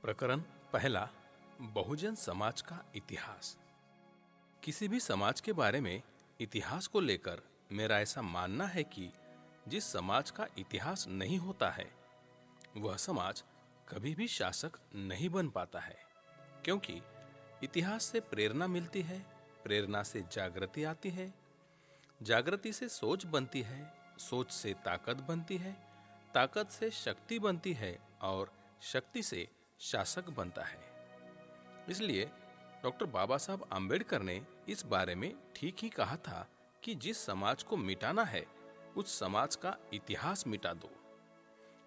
प्रकरण पहला, बहुजन समाज का इतिहास। किसी भी समाज के बारे में इतिहास को लेकर मेरा ऐसा मानना है कि जिस समाज का इतिहास नहीं होता है वह समाज कभी भी शासक नहीं बन पाता है, क्योंकि इतिहास से प्रेरणा मिलती है, प्रेरणा से जागृति आती है, जागृति से सोच बनती है, सोच से ताकत बनती है, ताकत से शक्ति बनती है और शक्ति से शासक बनता है। इसलिए डॉक्टर बाबा साहब आम्बेडकर ने इस बारे में ठीक ही कहा था कि जिस समाज को मिटाना है उस समाज का इतिहास मिटा दो,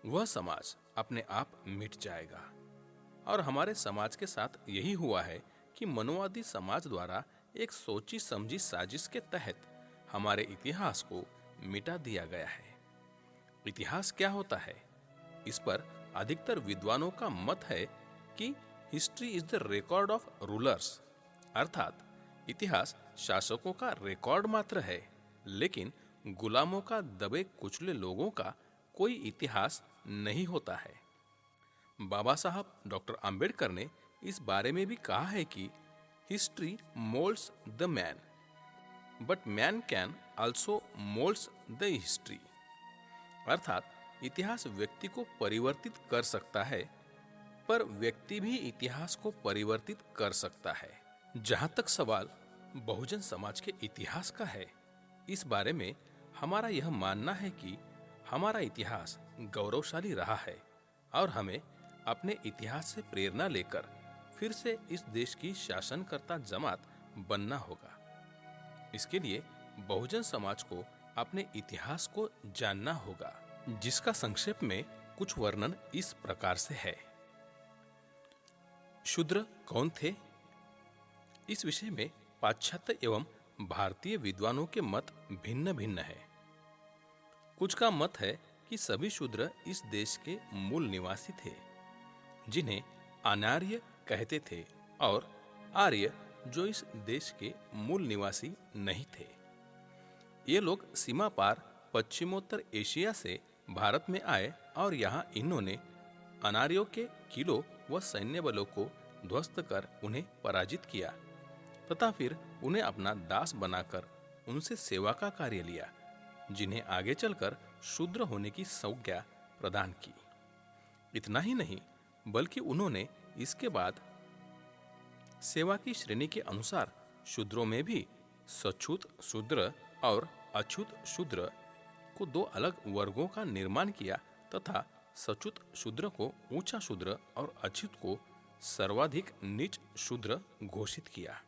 वह समाज अपने आप मिट जाएगा। और हमारे समाज के साथ यही हुआ है कि मनोवादी समाज द्वारा एक सोची समझी साजिश के तहत हमारे इतिहास को मिटा दिया गया है। इतिहास क्या होता है? इस पर अधिकतर विद्वानों का मत है कि history is the record of rulers, अर्थात इतिहास शासकों का रिकॉर्ड मात्र है, लेकिन गुलामों का दबे कुचले लोगों का कोई इतिहास नहीं होता है। बाबा साहब डॉक्टर आम्बेडकर ने इस बारे में भी कहा है कि history moulds the man, but man can also moulds the history, अर्थात इतिहास व्यक्ति को परिवर्तित कर सकता है, पर व्यक्ति भी इतिहास को परिवर्तित कर सकता है। जहां तक सवाल बहुजन समाज के इतिहास का है, इस बारे में हमारा यह मानना है कि हमारा इतिहास गौरवशाली रहा है और हमें अपने इतिहास से प्रेरणा लेकर फिर से इस देश की शासनकर्ता जमात बनना होगा। इसके लिए बहुजन समाज को अपने इतिहास को जानना होगा, जिसका संक्षेप में कुछ वर्णन इस प्रकार से है। शूद्र कौन थे? इस विषय में पाश्चात्य एवं भारतीय विद्वानों के मत भिन्न भिन्न है। कुछ का मत है कि सभी शूद्र इस देश के मूल निवासी थे, जिन्हें अनार्य कहते थे, और आर्य जो इस देश के मूल निवासी नहीं थे। ये लोग सीमा पार पश्चिमोत्तर एशिया से भारत में आए और यहाँ इन्होंने अनार्यों के किलों व सैन्य बलों को ध्वस्त कर उन्हें पराजित किया तथा फिर उन्हें अपना दास बनाकर उनसे सेवा का कार्य लिया, जिन्हें आगे चलकर शूद्र होने की संज्ञा प्रदान की। इतना ही नहीं, बल्कि उन्होंने इसके बाद सेवा की श्रेणी के अनुसार शूद्रों में भी सछूत शूद्र और अछूत शूद्र को दो अलग वर्गों का निर्माण किया तथा सछूत शूद्र को ऊंचा शूद्र और अछूत को सर्वाधिक नीच शूद्र घोषित किया।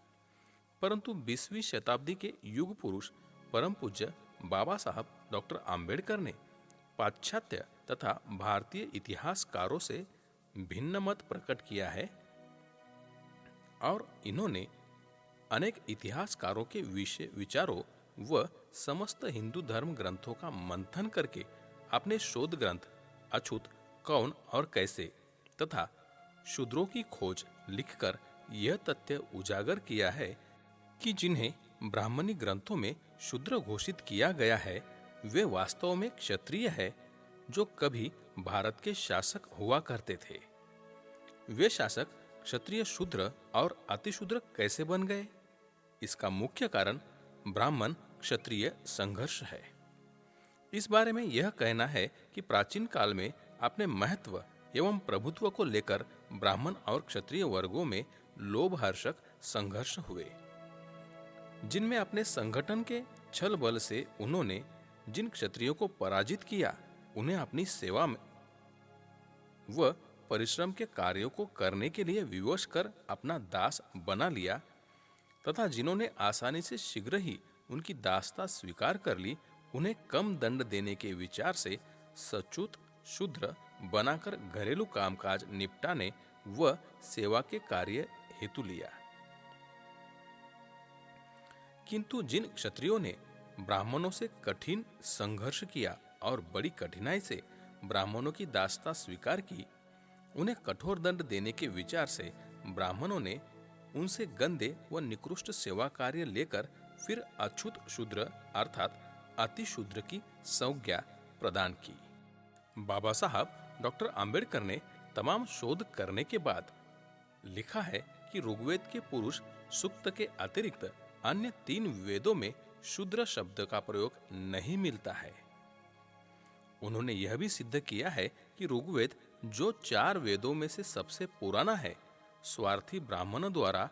परंतु 20वीं शताब्दी के युग पुरुष परम पूज्य बाबा साहब डॉक्टर आम्बेडकर ने पाश्चात्य तथा भारतीय इतिहासकारों से भिन्न मत प्रकट किया है और इन्होंने अनेक इतिहासकारों के विचारों व समस्त हिंदू धर्म ग्रंथों का मंथन करके अपने शोध ग्रंथ अछूत कौन और कैसे तथा शूद्रों की खोज लिखकर यह तथ्य उजागर किया है कि जिन्हें ब्राह्मणी ग्रंथों में शूद्र घोषित किया गया है वे वास्तव में क्षत्रिय है, जो कभी भारत के शासक हुआ करते थे। वे शासक क्षत्रिय शूद्र और अतिशूद्र कैसे बन गए? इसका मुख्य कारण ब्राह्मण क्षत्रिय संघर्ष है। इस बारे में यह कहना है कि प्राचीन काल में अपने महत्व एवं प्रभुत्व को लेकर ब्राह्मण और क्षत्रिय वर्गों में लोभहर्षक संघर्ष हुए, जिनमें अपने संगठन के छल बल से उन्होंने जिन क्षत्रियों को पराजित किया उन्हें अपनी सेवा में व परिश्रम के कार्यों को करने के लिए विवश कर अपना दास बना लिया तथा जिन्होंने आसानी से शीघ्र ही उनकी दासता स्वीकार कर ली, उन्हें कम दंड देने के विचार से सछूत शूद्र बनाकर घरेलू कामकाज निपटाने व सेवा के कार्य हेतु लिया। किंतु जिन क्षत्रियों ने ब्राह्मणों से कठिन संघर्ष किया और बड़ी कठिनाई से ब्राह्मणों की दासता स्वीकार की, उन्हें कठोर दंड देने के विचार से ब्राह्मणों ने उनसे गंदे व निकृष्ट सेवा कार्य लेकर फिर अछूत शूद्र अर्थात अतिशूद्र की संज्ञा प्रदान की। बाबा साहब डॉक्टर आम्बेडकर ने तमाम शोध करने के बाद लिखा है कि ऋग्वेद के पुरुष सूक्त के अतिरिक्त अन्य 3 वेदों में शूद्र शब्द का प्रयोग नहीं मिलता है। उन्होंने यह भी सिद्ध किया है कि ऋग्वेद, जो 4 वेदों में से सबसे पुराना है, स्वार्थी ब्राह्मणों द्वारा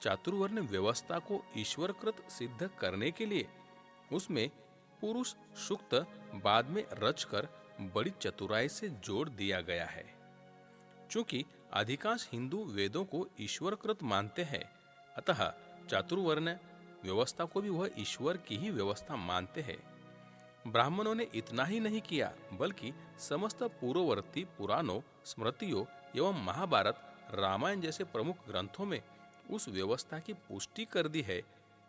चातुर्वर्ण व्यवस्था को ईश्वरकृत सिद्ध करने के लिए उसमें पुरुष सूक्त बाद में रचकर बड़ी चतुराई से जोड़ दिया गया है। चूंकि अधिकांश हिंदू वेदों को ईश्वरकृत मानते हैं, अतः चातुर्वर्ण व्यवस्था को भी वह ईश्वर की ही व्यवस्था मानते हैं। ब्राह्मणों ने इतना ही नहीं किया, बल्कि समस्त पूर्ववर्ती पुराणों, स्मृतियों एवं महाभारत, रामायण जैसे प्रमुख ग्रंथों में उस व्यवस्था की पुष्टि कर दी है।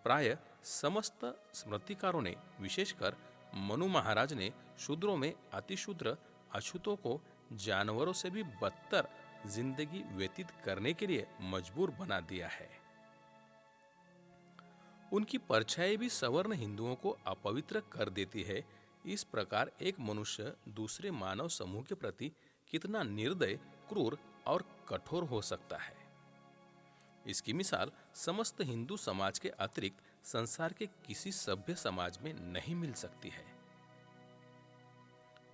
प्राय समस्त स्मृतिकारों ने, विशेषकर मनु महाराज ने, शूद्रों में अतिशूद्र अछूतों को जानवरों से भी बदतर जिंदगी व्यतीत करने के लिए मजबूर बना दिया है। उनकी परछाई भी सवर्ण हिंदुओं को अपवित्र कर देती है। इस प्रकार एक मनुष्य दूसरे मानव समूह के प्रति कितना निर्दय, क्रूर और कठोर हो सकता है। इसकी मिसाल समस्त हिंदू समाज के अतिरिक्त संसार के किसी सभ्य समाज में नहीं मिल सकती है।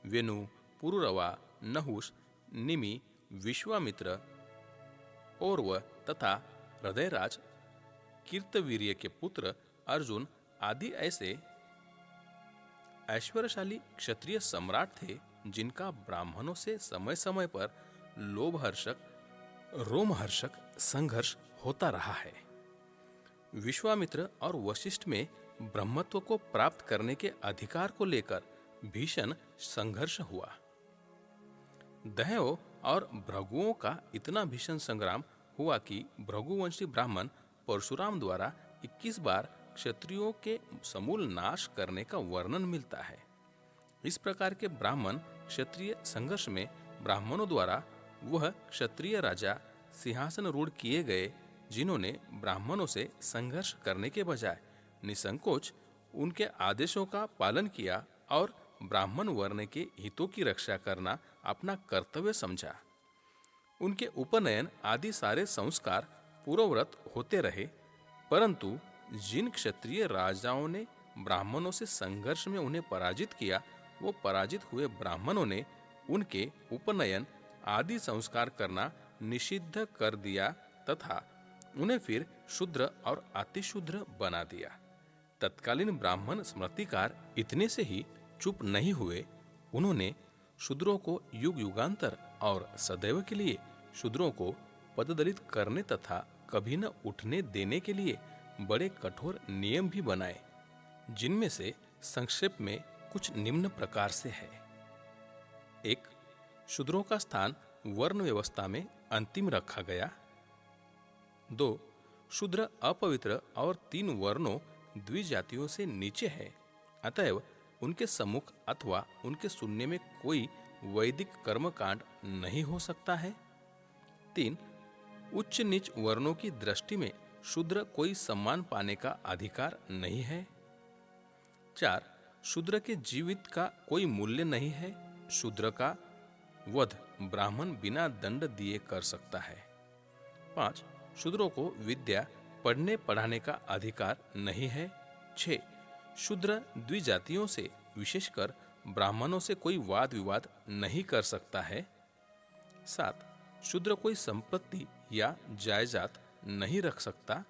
वेनु, पुरुरवा, नहुष, निमि, विश्वामित्र, औरव तथा हृदयराज, कीर्तवीर्य के पुत्र अर्जुन आदि ऐसे ऐश्वर्यशाली क्षत्रिय सम्राट थे, जिनका ब्राह्मणों से समय समय पर लोभहर्षक, रोमहर्षक संघर्ष होता रहा है। विश्वामित्र और वशिष्ठ में ब्रह्मत्व को प्राप्त करने के अधिकार को लेकर भीषण संघर्ष हुआ। दैत्यों और भृगुओं का इतना भीषण संग्राम हुआ कि भृगुवंशी ब्राह्मण परशुराम द्वारा 21 बार क्षत्रियों के समूल नाश करने का वर्णन मिलता है। इस प्रकार के ब्राह्मण क्षत्रिय संघर्ष में ब्राह्मणों द्वारा वह क्षत्रिय राजा सिंहासन रूढ़ किए गए, जिन्होंने ब्राह्मणों से संघर्ष करने के बजाय निसंकोच उनके आदेशों का पालन किया और ब्राह्मण वर्ण के हितों की रक्षा करना अपना कर्तव्य समझा। उनके उपनयन आदि सारे संस्कार पूर्ववत होते रहे, परंतु जिन क्षत्रिय राजाओं ने ब्राह्मणों से संघर्ष में उन्हें पराजित किया, वो पराजित हुए ब्राह्मणों ने उनके उपनयन आदि संस्कार करना निषिद्ध कर दिया तथा उन्हें फिर शूद्र और अतिशूद्र बना दिया। तत्कालीन ब्राह्मण स्मृतिकार इतने से ही चुप नहीं हुए, उन्होंने शूद्रों को युग युगांतर और सदैव के लिए शूद्रों को पददलित करने तथा कभी न उठने देने के लिए बड़े कठोर नियम भी बनाए, जिनमें से संक्षेप में कुछ निम्न प्रकार से है। 1. शूद्रों का स्थान वर्ण व्यवस्था में अंतिम रखा गया। 2. शूद्र अपवित्र और 3 वर्णों द्विजातियों से नीचे है, अतएव उनके सम्मुख अथवा उनके सुनने में कोई वैदिक कर्मकांड नहीं हो सकता है। 3. उच्च नीच वर्णों की दृष्टि में शूद्र कोई सम्मान पाने का अधिकार नहीं है। 4. शूद्र के जीवित का कोई मूल्य नहीं है। शूद्र का वध ब्राह्मण बिना दंड दिए कर सकता है। 5. शूद्रों को विद्या पढ़ने पढ़ाने का अधिकार नहीं है। 6. शूद्र द्विजातियों से विशेषकर ब्राह्मणों से कोई वाद विवाद नहीं कर सकता है। 7. शूद्र कोई संपत्ति या जायदाद नहीं रख सकता।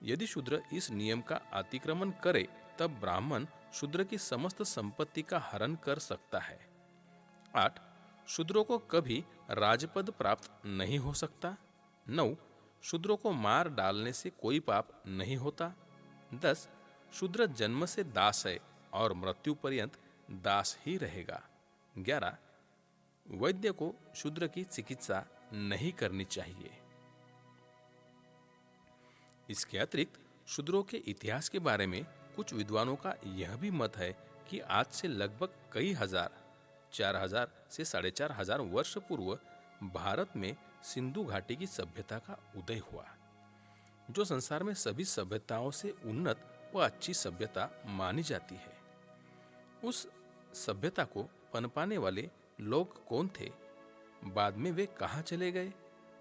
यदि शूद्र इस नियम का अतिक्रमण करे, तब ब्राह्मण शूद्र की समस्त संपत्ति का हरण कर सकता है। 8. शूद्रों को कभी राजपद प्राप्त नहीं हो सकता। 9. शूद्रों को मार डालने से कोई पाप नहीं होता। 10. शूद्र जन्म से दास है और मृत्यु पर्यंत दास ही रहेगा। 11. वैद्य को शूद्र की चिकित्सा नहीं करनी चाहिए। इसके अतिरिक्त शूद्रों के इतिहास के बारे में कुछ विद्वानों का यह भी मत है कि आज से लगभग कई हजार, 4000 से 4500 वर्ष पूर्व भारत में सिंधु घाटी की सभ्यता का उदय हुआ, जो संसार में सभी सभ्यताओं से उन्नत व अच्छी सभ्यता मानी जाती है। उस सभ्यता को पनपाने वाले लोग कौन थे? बाद में वे कहां चले गए,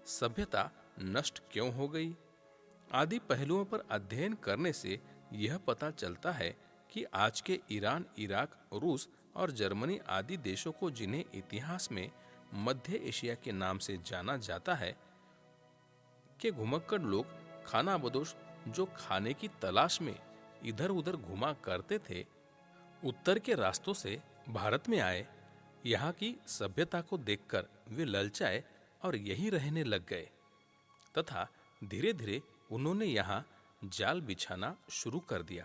सभ्यता नष्ट क्यों हो गई आदि पहलुओं पर अध्ययन करने से यह पता चलता है कि आज के ईरान, इराक, रूस और जर्मनी आदि देशों को, जिन्हें इतिहास में मध्य एशिया के नाम से जाना जाता है, के घुमक्कड़ लोग खानाबदोश जो खाने की तलाश में इधर उधर घुमा करते थे, उत्तर के रास्तों से भारत में आए। यहाँ की सभ्यता को देखकर वे ललचाए और यहीं रहने लग गए तथा धीरे धीरे उन्होंने यहाँ जाल बिछाना शुरू कर दिया,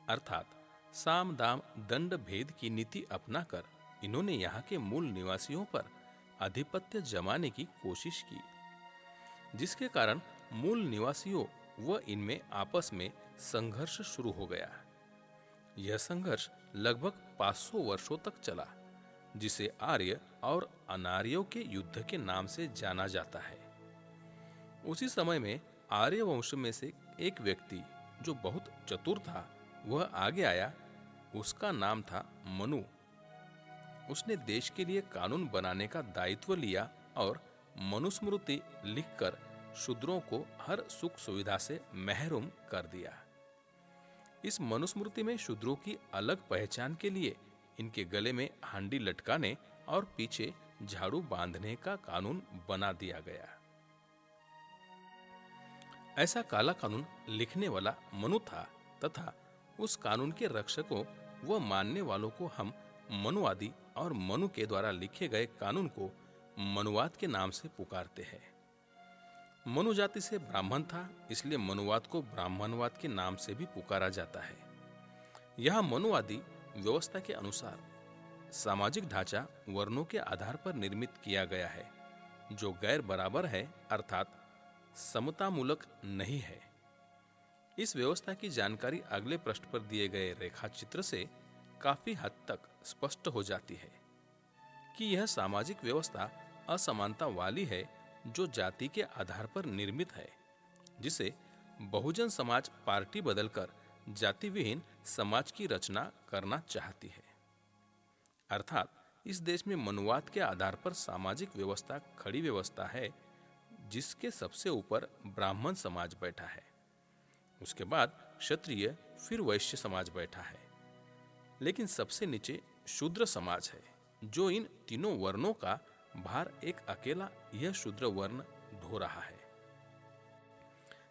अर्थात साम दाम दंड भेद की नीति अपनाकर इन्होंने यहाँ के मूल निवासियों पर आधिपत्य जमाने की कोशिश की, जिसके कारण मूल निवासियों व इनमें आपस में संघर्ष शुरू हो गया। यह संघर्ष लगभग 500 वर्षों तक चला, जिसे आर्य और अनार्यों के युद्ध के नाम से जाना जाता है। उसी समय में आर्य वंश में से एक व्यक्ति जो बहुत चतुर था, वह आगे आया। उसका नाम था मनु। उसने देश के लिए कानून बनाने का दायित्व लिया और मनुस्मृति लिखकर शूद्रों को हर सुख सुविधा से महरूम कर दिया। इस मनुस्मृति में शूद्रों की अलग पहचान के लिए इनके गले में हांडी लटकाने और पीछे झाड़ू बांधने का कानून बना दिया गया। ऐसा काला कानून लिखने वाला मनु था तथा उस कानून के रक्षकों व मानने वालों को हम मनुवादी और मनु के द्वारा लिखे गए कानून को मनुवाद के नाम से पुकारते हैं। मनु जाति से ब्राह्मण था, इसलिए मनुवाद को ब्राह्मणवाद के नाम से भी पुकारा जाता है। यह मनुवादी व्यवस्था के अनुसार सामाजिक ढांचा वर्णों के आधार पर निर्मित किया गया है, जो गैर बराबर है, अर्थात समतामूलक नहीं है। इस व्यवस्था की जानकारी अगले पृष्ठ पर दिए गए रेखाचित्र से काफी हद तक स्पष्ट हो जाती है कि यह सामाजिक व्यवस्था असमानता वाली है, जो जाति के आधार पर निर्मित है, जिसे बहुजन समाज पार्टी बदलकर जाति विहीन समाज की रचना करना चाहती है। अर्थात इस देश में मनुवाद के आधार पर सामाजिक व्यवस्था खड़ी व्यवस्था है, जिसके सबसे ऊपर ब्राह्मण समाज बैठा है, उसके बाद क्षत्रिय, फिर वैश्य समाज बैठा है, लेकिन सबसे नीचे शूद्र समाज है, जो इन तीनों वर्णों का भार एक अकेला यह शूद्र वर्ण ढो रहा है।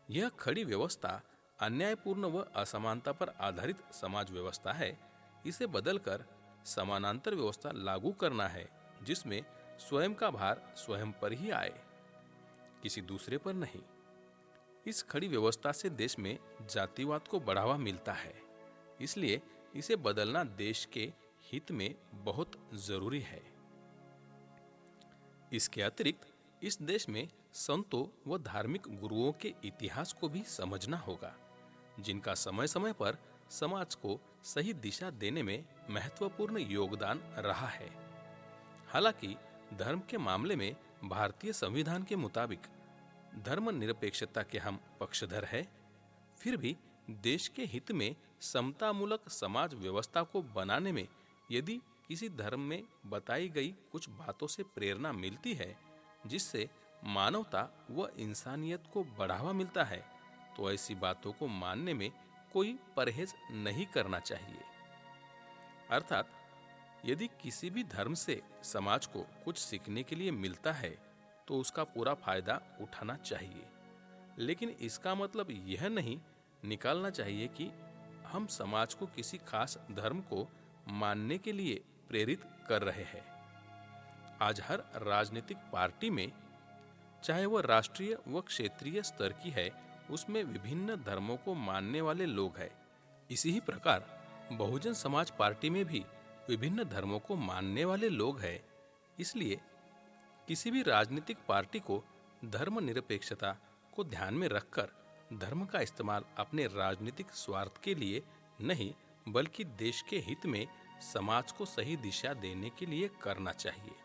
यह खड़ी व्यवस्था अन्यायपूर्ण व असमानता पर आधारित समाज व्यवस्था है। इसे बदलकर समानांतर व्यवस्था लागू करना है, जिसमें स्वयं का भार स्वयं पर ही आए, किसी दूसरे पर नहीं। इस खड़ी व्यवस्था से देश में जातिवाद को बढ़ावा मिलता है, इसलिए इसे बदलना देश के हित में बहुत जरूरी है। इसके अतिरिक्त इस देश में संतों व धार्मिक गुरुओं के इतिहास को भी समझना होगा, जिनका समय समय पर समाज को सही दिशा देने में महत्वपूर्ण योगदान रहा है। हालांकि धर्म के मामले में भारतीय संविधान के मुताबिक धर्मनिरपेक्षता के हम पक्षधर हैं, फिर भी देश के हित में समतामूलक समाज व्यवस्था को बनाने में यदि किसी धर्म में बताई गई कुछ बातों से प्रेरणा मिलती है, जिससे मानवता व इंसानियत को बढ़ावा मिलता है, तो ऐसी बातों को मानने में कोई परहेज नहीं करना चाहिए। अर्थात यदि किसी भी धर्म से समाज को कुछ सीखने के लिए मिलता है, तो उसका पूरा फायदा उठाना चाहिए, लेकिन इसका मतलब यह नहीं निकालना चाहिए कि हम समाज को किसी खास धर्म को मानने के लिए प्रेरित कर रहे हैं। आज हर राजनीतिक पार्टी में, चाहे वह राष्ट्रीय व क्षेत्रीय स्तर की है, उसमें विभिन्न धर्मों को मानने वाले लोग हैं। इसी ही प्रकार बहुजन समाज पार्टी में भी विभिन्न धर्मों को मानने वाले लोग हैं। इसलिए किसी भी राजनीतिक पार्टी को धर्मनिरपेक्षता को ध्यान में रखकर धर्म का इस्तेमाल अपने राजनीतिक स्वार्थ के लिए नहीं, बल्कि देश के हित में समाज को सही दिशा देने के लिए करना चाहिए।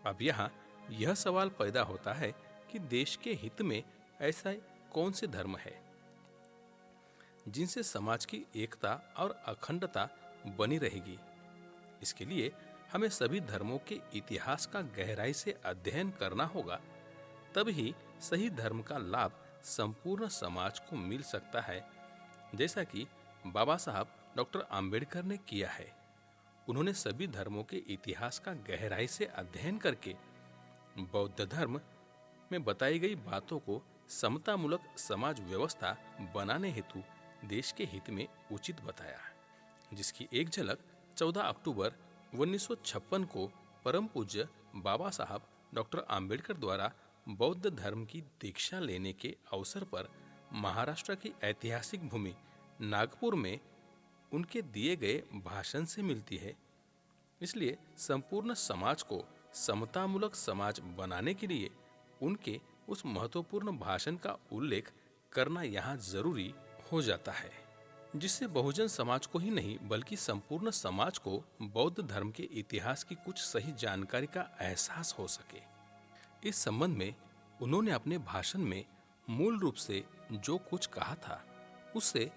अब यहाँ यह सवाल पैदा होता है कि देश के हित में ऐसा कौन से धर्म है जिनसे समाज की एकता और अखंडता बनी रहेगी। इसके लिए हमें सभी धर्मों के इतिहास का गहराई से अध्ययन करना होगा, तभी सही धर्म का लाभ संपूर्ण समाज को मिल सकता है, जैसा कि बाबा साहब डॉक्टर आम्बेडकर ने किया है। उन्होंने सभी धर्मों के इतिहास का गहराई से अध्ययन करके बौद्ध धर्म में बताई गई बातों को समतामूलक समाज व्यवस्था बनाने हेतु देश के हित में उचित बताया, जिसकी एक झलक 14 अक्टूबर 1956 को परम पूज्य बाबा साहब डॉक्टर आम्बेडकर द्वारा बौद्ध धर्म की दीक्षा लेने के अवसर पर महाराष्ट्र की ऐतिहासिक भूमि नागपुर में उनके दिए गए भाषण से मिलती है। इसलिए संपूर्ण समाज को समतामूलक समाज बनाने के लिए उनके उस महत्वपूर्ण भाषण का उल्लेख करना यहाँ जरूरी हो जाता है, जिससे बहुजन समाज को ही नहीं बल्कि संपूर्ण समाज को बौद्ध धर्म के इतिहास की कुछ सही जानकारी का एहसास हो सके। इस संबंध में उन्होंने अपने भाषण में मूल रूप से जो कुछ कहा था, उससे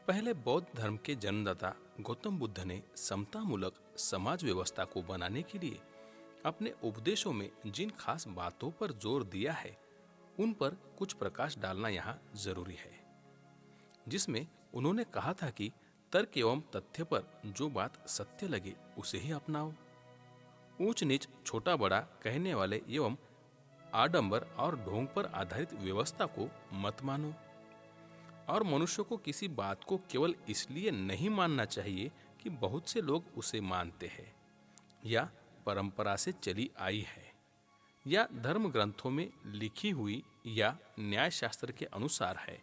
पहले बौद्ध धर्म के जन्मदाता गौतम बुद्ध ने समतामूलक समाज व्यवस्था को बनाने के लिए अपने उपदेशों में जिन खास बातों पर जोर दिया है, उन पर कुछ प्रकाश डालना यहाँ जरूरी है। जिसमें उन्होंने कहा था कि तर्क एवं तथ्य पर जो बात सत्य लगे उसे ही अपनाओ। ऊंच नीच छोटा बड़ा कहने वाले एवं आडंबर और ढोंग पर आधारित व्यवस्था को मत मानो। और मनुष्य को किसी बात को केवल इसलिए नहीं मानना चाहिए कि बहुत से लोग उसे मानते हैं, या परंपरा से चली आई है, या धर्म ग्रंथों में लिखी हुई, या न्याय शास्त्र के अनुसार है,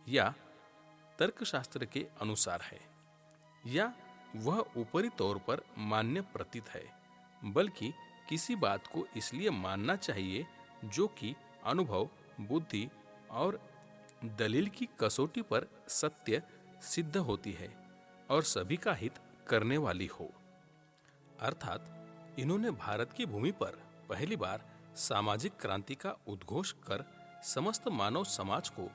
या तर्कशास्त्र के अनुसार है, या वह ऊपरी तौर पर मान्य प्रतीत है, बल्कि किसी बात को इसलिए मानना चाहिए जो कि अनुभव, बुद्धि और दलील की कसौटी पर सत्य सिद्ध होती है और सभी का हित करने वाली हो। अर्थात इन्होंने भारत की भूमि पर पहली बार सामाजिक क्रांति का उद्घोष कर समस्त मानव समाज को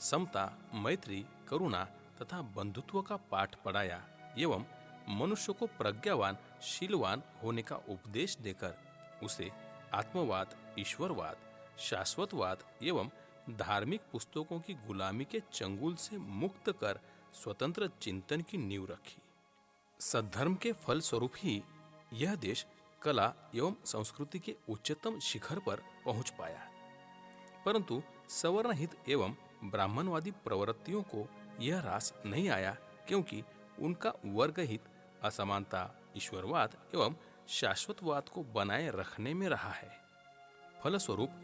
समता, मैत्री, करुणा तथा बंधुत्व का पाठ पढ़ाया एवं मनुष्य को प्रज्ञावान, शीलवान होने का उपदेश देकर उसे आत्मवाद, ईश्वरवाद, शाश्वतवाद एवं धार्मिक पुस्तकों की गुलामी के चंगुल से मुक्त कर स्वतंत्र चिंतन की नींव रखी। सद्धर्म के फल स्वरूप ही यह देश कला एवं संस्कृति के उच्चतम शिखर पर पहुंच पाया। परंतु सवर्ण हित एवं ब्राह्मणवादी प्रवृत्तियों को यह रास नहीं आया, क्योंकि उनका वर्ग हित, असमानता, ईश्वरवाद एवं शाश्वतवाद को बनाए रखने में रहा है। फलस्वरूप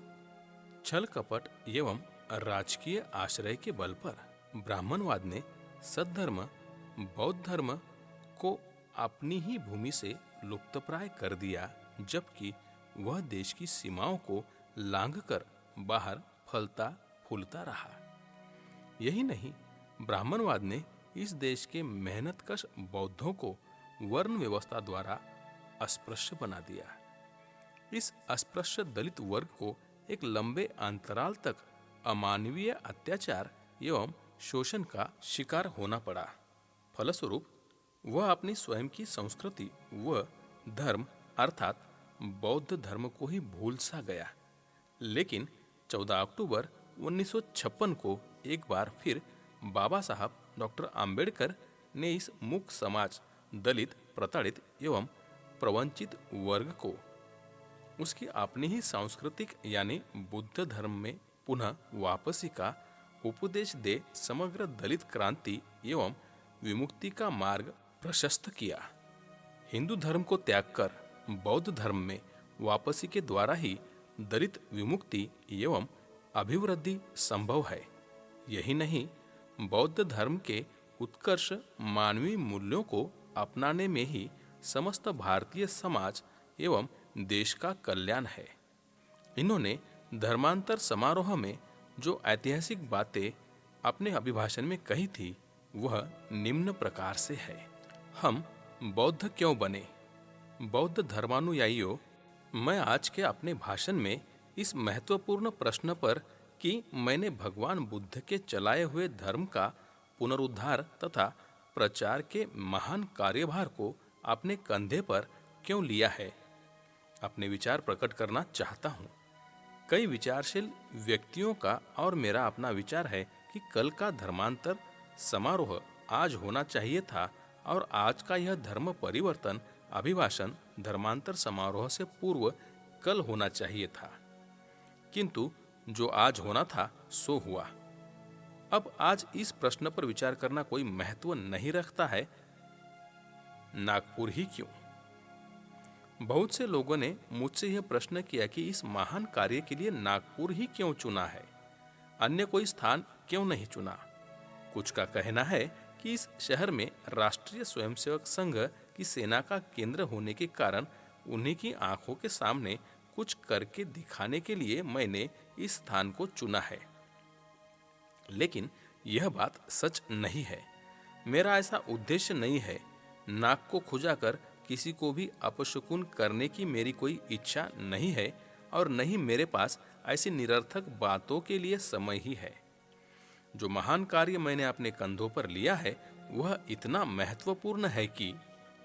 छल कपट एवं राजकीय आश्रय के बल पर ब्राह्मणवाद ने सद्धर्म, बौद्ध धर्म को अपनी ही भूमि से लुप्तप्राय कर दिया, जबकि वह देश की सीमाओं को लांघकर बाहर फलता फूलता रहा। यही नहीं, ब्राह्मणवाद ने इस देश के मेहनतकश बौद्धों को वर्ण व्यवस्था द्वारा अस्पृश्य बना दिया। इस अस्पृश्य दलित वर्ग को एक लंबे अंतराल तक अमानवीय अत्याचार एवं शोषण का शिकार होना पड़ा। फलस्वरूप वह अपनी स्वयं की संस्कृति व धर्म अर्थात बौद्ध धर्म को ही भूल सा गया। लेकिन 14 अक्टूबर 1956 को एक बार फिर बाबा साहब डॉक्टर आम्बेडकर ने इस मूक समाज, दलित, प्रताड़ित एवं प्रवंचित वर्ग को उसकी अपनी ही सांस्कृतिक यानी बुद्ध धर्म में पुनः वापसी का उपदेश दे समग्र दलित क्रांति एवं विमुक्ति का मार्ग प्रशस्त किया। हिंदू धर्म को त्याग कर बौद्ध धर्म में वापसी के द्वारा ही दलित विमुक्ति एवं अभिवृद्धि संभव है। यही नहीं, बौद्ध धर्म के उत्कर्ष मानवीय मूल्यों को अपनाने में ही समस्त भारतीय समाज एवं देश का कल्याण है। इन्होंने धर्मांतर समारोह में जो ऐतिहासिक बातें अपने अभिभाषण में कही थी, वह निम्न प्रकार से है। हम बौद्ध क्यों बने? बौद्ध धर्मानुयायियों, मैं आज के अपने भाषण में इस महत्वपूर्ण प्रश्न पर कि मैंने भगवान बुद्ध के चलाए हुए धर्म का पुनरुद्धार तथा प्रचार के महान कार्यभार को अपने कंधे पर क्यों लिया है, अपने विचार प्रकट करना चाहता हूं। कई विचारशील व्यक्तियों का और मेरा अपना विचार है कि कल का धर्मांतर समारोह आज होना चाहिए था और आज का यह धर्म परिवर्तन अभिभाषण धर्मांतर समारोह से पूर्व कल होना चाहिए था, किंतु जो आज होना था सो हुआ। अब आज इस प्रश्न पर विचार करना कोई महत्व नहीं रखता है, नागपुर ही क्यों। बहुत से लोगों ने मुझसे यह प्रश्न किया कि इस महान कार्य के लिए नागपुर ही क्यों चुना है, अन्य कोई स्थान क्यों नहीं चुना। कुछ का कहना है कि इस शहर में राष्ट्रीय स्वयंसेवक संघ की सेना का केंद्र होने के कारण उन्हीं की आंखों के सामने कुछ करके दिखाने के लिए मैंने इस स्थान को चुना है, लेकिन यह बात सच नहीं है। मेरा ऐसा उद्देश्य नहीं है। नाक को खुजाकर किसी को भी अपशकुन करने की मेरी कोई इच्छा नहीं है और नहीं मेरे पास ऐसी निरर्थक बातों के लिए समय ही है। जो महान कार्य मैंने अपने कंधों पर लिया है वह इतना महत्वपूर्ण है कि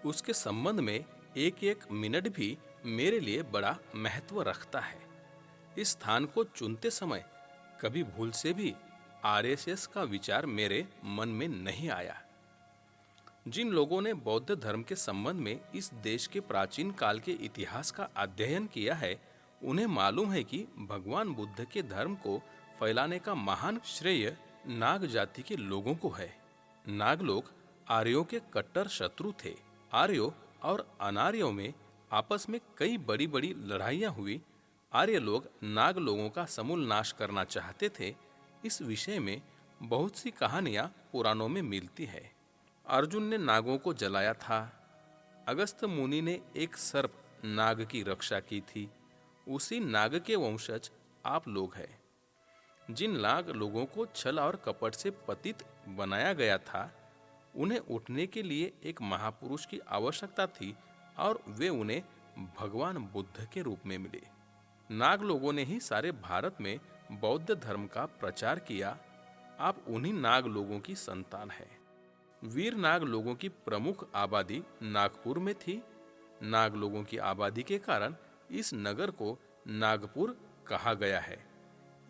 उसके संबंध में एक एक मिनट भी मेरे लिए बड़ा महत्व रखता है। इस स्थान को चुनते समय कभी भूल से भी आरएसएस का विचार मेरे मन में नहीं आया। जिन लोगों ने बौद्ध धर्म के संबंध में इस देश के प्राचीन काल के इतिहास का अध्ययन किया है, उन्हें मालूम है कि भगवान बुद्ध के धर्म को फैलाने का महान श्रेय नाग जाति के लोगों को है। नाग लोग आर्यों के कट्टर शत्रु थे। आर्यों और अनार्यों में आपस में कई बड़ी बड़ी लड़ाइयां हुई। आर्य लोग नाग लोगों का समूल नाश करना चाहते थे। इस विषय में बहुत सी कहानियां पुराणों में मिलती है। अर्जुन ने नागों को जलाया था। अगस्त मुनि ने एक सर्प नाग की रक्षा की थी। उसी नाग के वंशज आप लोग हैं। जिन नाग लोगों को छल और कपट से पतित बनाया गया था, उन्हें उठने के लिए एक महापुरुष की आवश्यकता थी और वे उन्हें भगवान बुद्ध के रूप में मिले। नाग लोगों ने ही सारे भारत में बौद्ध धर्म का प्रचार किया। आप उन्हीं नाग लोगों की संतान है। वीर नाग लोगों की प्रमुख आबादी नागपुर में थी। नाग लोगों की आबादी के कारण इस नगर को नागपुर कहा गया है।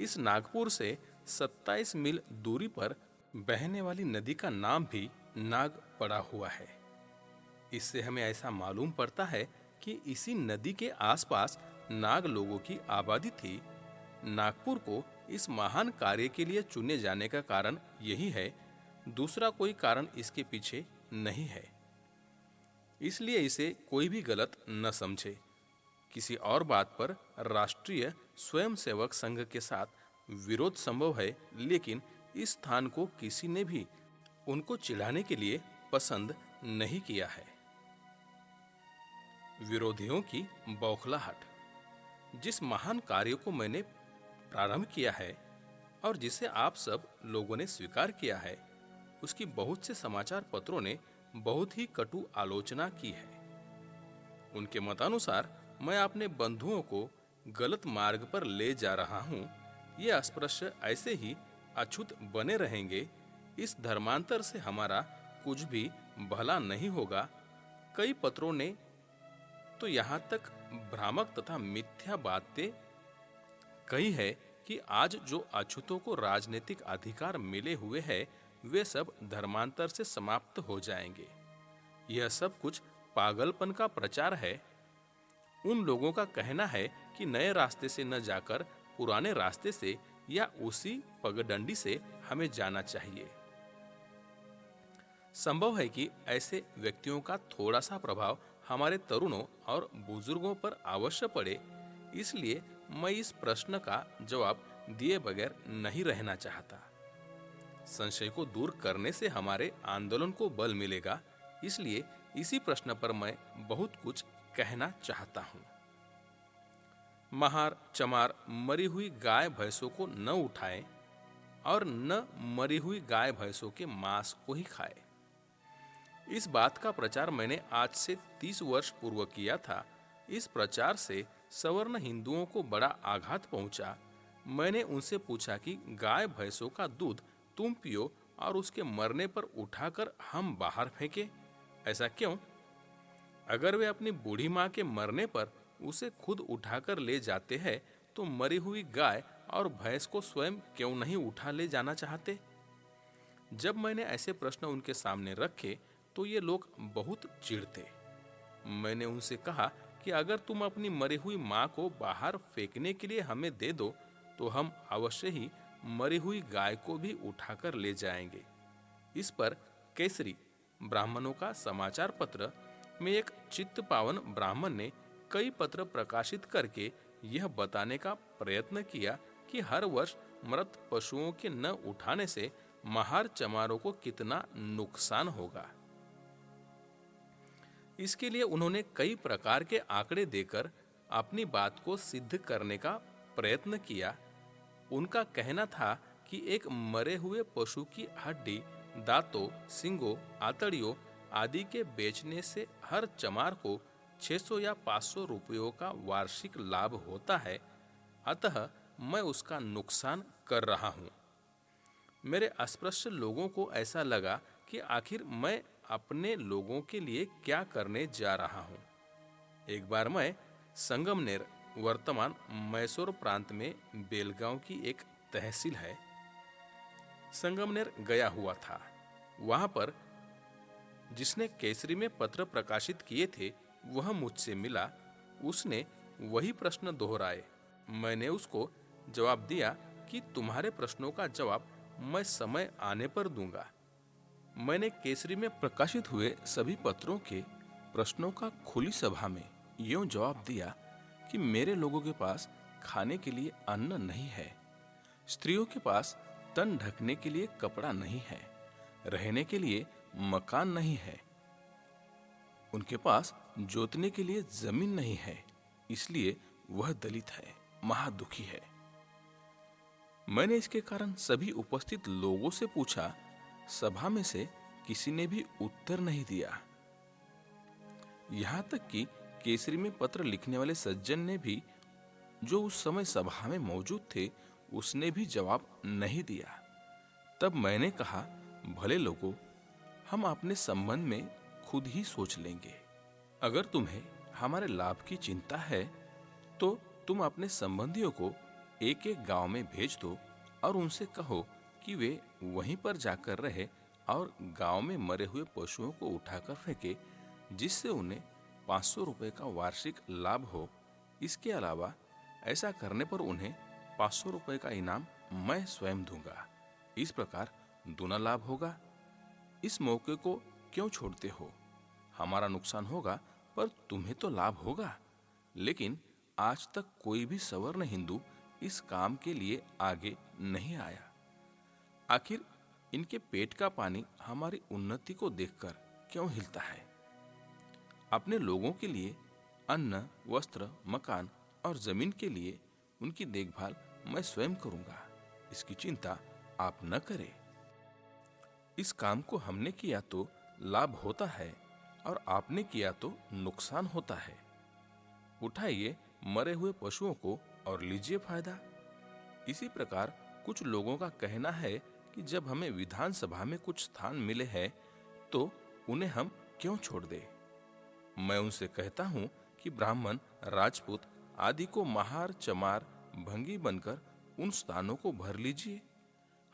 इस नागपुर से 27 मील दूरी पर बहने वाली नदी का नाम भी नाग पड़ा हुआ है। इससे हमें ऐसा मालूम पड़ता है कि इसी नदी के आसपास नाग लोगों की आबादी थी। नागपुर को इस महान कार्य के लिए चुने जाने का कारण यही है, दूसरा कोई कारण इसके पीछे नहीं है। इसलिए इसे कोई भी गलत न समझे। किसी और बात पर राष्ट्रीय स्वयंसेवक संघ के साथ विरोध संभव है, लेकिन इस स्थान को किसी ने भी उनको चिढ़ाने के लिए पसंद नहीं किया है। विरोधियों की बौखलाहट। जिस महान कार्य को मैंने प्रारंभ किया है और जिसे आप सब लोगों ने स्वीकार किया है, उसकी बहुत से समाचार पत्रों ने बहुत ही कटु आलोचना की है। उनके मतानुसार मैं अपने बंधुओं को गलत मार्ग पर ले जा रहा हूं। ये अस्पृश्य ऐसे ही अछूत बने रहेंगे। इस धर्मांतर से हमारा कुछ भी भला नहीं होगा। कई पत्रों ने तो यहाँ तक भ्रामक तथा मिथ्या बातें कही है कि आज जो अछूतों को राजनीतिक अधिकार मिले हुए हैं, वे सब धर्मांतर से समाप्त हो जाएंगे। यह सब कुछ पागलपन का प्रचार है। उन लोगों का कहना है कि नए रास्ते से न जाकर पुराने रास्ते से या उसी पगडंडी से हमें जाना चाहिए। संभव है कि ऐसे व्यक्तियों का थोड़ा सा प्रभाव हमारे तरुणों और बुजुर्गों पर अवश्य पड़े। इसलिए मैं इस प्रश्न का जवाब दिए बगैर नहीं रहना चाहता। संशय को दूर करने से हमारे आंदोलन को बल मिलेगा। इसलिए इसी प्रश्न पर मैं बहुत कुछ कहना चाहता हूं। महार चमार मरी हुई गाय भैंसों को न उठाएं और न मरी हुई गाय भैंसों के मांस को ही खाए। इस बात का प्रचार मैंने आज से 30 वर्ष पूर्व किया था। इस प्रचार से सवर्ण हिंदुओं को बड़ा आघात पहुंचा। मैंने उनसे पूछा कि गाय भैंसों का दूध तुम पियो और उसके मरने पर उठाकर हम बाहर फेंके, ऐसा क्यों? अगर वे अपनी बूढ़ी माँ के मरने पर उसे खुद उठाकर ले जाते हैं, तो मरी हुई गाय और भैंस को स्वयं क्यों नहीं उठा ले जाना चाहते? जब मैंने ऐसे प्रश्न उनके सामने रखे तो ये लोग बहुत चिढ़ते। मैंने उनसे कहा कि अगर तुम अपनी मरी हुई माँ को बाहर फेंकने के लिए हमें दे दो, तो हम अवश्य ही मरी हुई गाय को भी उठाकर ले जाएंगे। इस पर केसरी, ब्राह्मणों का समाचार पत्र, में एक चित्त पावन ब्राह्मण ने कई पत्र प्रकाशित करके यह बताने का प्रयत्न किया कि हर वर्ष मृत पशुओं के न उठाने से महार चमारों को कितना नुकसान होगा। इसके लिए उन्होंने कई प्रकार के आंकड़े देकर अपनी बात को सिद्ध करने का प्रयत्न किया। उनका कहना था कि एक मरे हुए पशु की हड्डी, दांतों, सींगों, आंतड़ियों आदि के बेचने से हर चमार को 600 या 500 रुपयों का वार्षिक लाभ होता है, अतः मैं उसका नुकसान कर रहा हूँ। मेरे अस्पृश्य लोगों को ऐसा लगा कि आखिर मैं अपने लोगों के लिए क्या करने जा रहा हूँ। एक बार मैं संगमनेर, वर्तमान मैसूर प्रांत में बेलगांव की एक तहसील है, संगमनेर गया हुआ था। वहां पर जिसने केसरी में पत्र प्रकाशित किए थे वह मुझसे मिला। उसने वही प्रश्न दोहराए। मैंने उसको जवाब दिया कि तुम्हारे प्रश्नों का जवाब मैं समय आने पर दूंगा। मैंने केसरी में प्रकाशित हुए सभी पत्रों के प्रश्नों का खुली सभा में यूं जवाब दिया कि मेरे लोगों के पास खाने के लिए अन्न नहीं है, स्त्रियों के पास तन ढकने के लिए कपड़ा नहीं है, रहने के लिए मकान नहीं है, उनके पास जोतने के लिए जमीन नहीं है, इसलिए वह दलित है, महादुखी है। मैंने इसके कारण सभी उपस्थित लोगों से पूछा। सभा में से किसी ने भी उत्तर नहीं दिया। यहां तक कि केसरी में पत्र लिखने वाले सज्जन ने भी, जो उस समय सभा में मौजूद थे, उसने भी जवाब नहीं दिया। तब मैंने कहा, भले लोगों, हम अपने संबंध में खुद ही सोच लेंगे। अगर तुम्हें हमारे लाभ की चिंता है तो तुम अपने संबंधियों को एक एक गांव में भेज दो और उनसे कहो कि वे वहीं पर जाकर रहे और गांव में मरे हुए पशुओं को उठाकर फेंके, जिससे उन्हें 500 रुपए का वार्षिक लाभ हो। इसके अलावा ऐसा करने पर उन्हें 500 रुपए का इनाम मैं स्वयं दूंगा। इस प्रकार दूना लाभ होगा। इस मौके को क्यों छोड़ते हो? हमारा नुकसान होगा पर तुम्हें तो लाभ होगा। लेकिन आज तक कोई भी सवर्ण हिंदू इस काम के लिए आगे नहीं आया। आखिर इनके पेट का पानी हमारी उन्नति को देखकर क्यों हिलता है? अपने लोगों के लिए अन्न, वस्त्र, मकान और जमीन के लिए उनकी देखभाल मैं स्वयं करूंगा। इसकी चिंता आप न करें। इस काम को हमने किया तो लाभ होता है और आपने किया तो नुकसान होता है। उठाइए मरे हुए पशुओं को और लीजिए फायदा। इसी प्रकार कुछ लोगों का कहना है कि जब हमें विधानसभा में कुछ स्थान मिले हैं तो उन्हें हम क्यों छोड़ दें। मैं उनसे कहता हूं कि ब्राह्मण, राजपूत आदि को महार, चमार, भंगी बनकर उन स्थानों को भर लीजिए।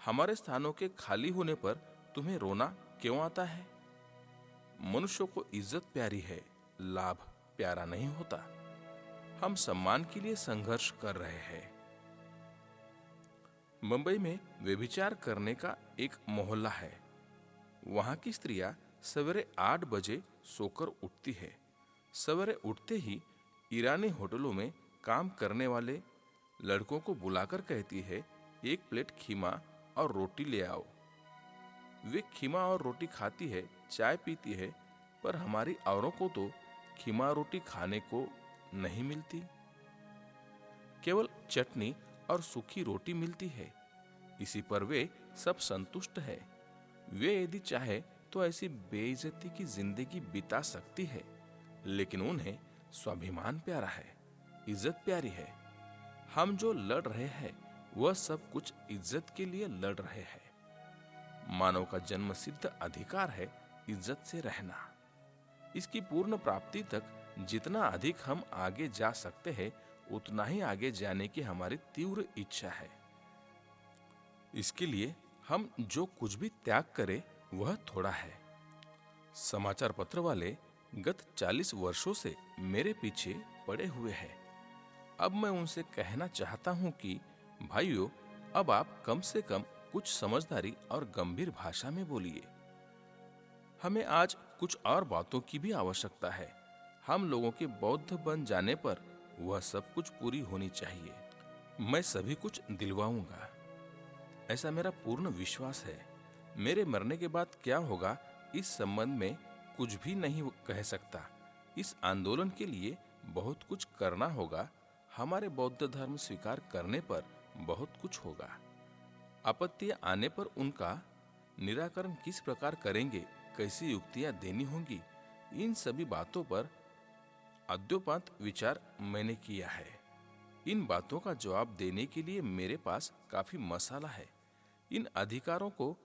हमारे स्थानों के खाली होने पर तुम्हें रोना क्यों आता है? मनुष्य को इज्जत प्यारी है, लाभ प्यारा नहीं होता। हम सम्मान के लिए संघर्ष कर रहे हैं। मुंबई में व्यभिचार करने का एक मोहल्ला है। वहां की स्त्रियां सवेरे 8 बजे सोकर उठती है। सवेरे उठते ही ईरानी होटलों में काम करने वाले लड़कों को बुलाकर कहती है, एक प्लेट खीमा और रोटी ले आओ। वे खीमा और रोटी खाती है, चाय पीती है, पर हमारी औरों को तो खीमा रोटी खाने को नहीं मिलती। केवल चटनी और सूखी रोटी मिलती है। इसी पर वे सब संतुष्ट है। वे यदि चाहे तो ऐसी बेइज्जती की जिंदगी बिता सकती है, लेकिन उन्हें स्वाभिमान प्यारा है, इज्जत प्यारी है। हम जो लड़ रहे हैं वह सब कुछ इज्जत के लिए लड़ रहे हैं। मानव का जन्म सिद्ध अधिकार है इज्जत से रहना। इसकी पूर्ण प्राप्ति तक जितना अधिक हम आगे जा सकते हैं, उतना ही आगे जाने की हमारी तीव्र इच्छा है। इसके लिए हम जो कुछ भी त्याग करें वह थोड़ा है। समाचार पत्र वाले गत 40 वर्षों से मेरे पीछे पड़े हुए हैं। अब मैं उनसे कहना चाहता हूं कि भाइयों, अब आप कम से कम कुछ समझदारी और गंभीर भाषा में बोलिए। हमें आज कुछ और बातों की भी आवश्यकता है। हम लोगों के बौद्ध बन जाने पर वह सब कुछ पूरी होनी चाहिए। मैं सभी कुछ दिलवाऊंगा, ऐसा मेरा पूर्ण विश्वास है। मेरे मरने के बाद क्या होगा, इस संबंध में कुछ भी नहीं कह सकता। इस आंदोलन के लिए बहुत कुछ करना होगा। हमारे बौद्ध धर्म स्वीकार करने पर बहुत कुछ होगा। आपत्तियां आने पर उनका निराकरण किस प्रकार करेंगे, कैसी युक्तियां देनी होंगी, इन सभी बातों पर अद्योपांत विचार मैंने किया है। इन बातों का जवाब देने के लिए मेरे पास काफी मसाला है। इन अधिकारों को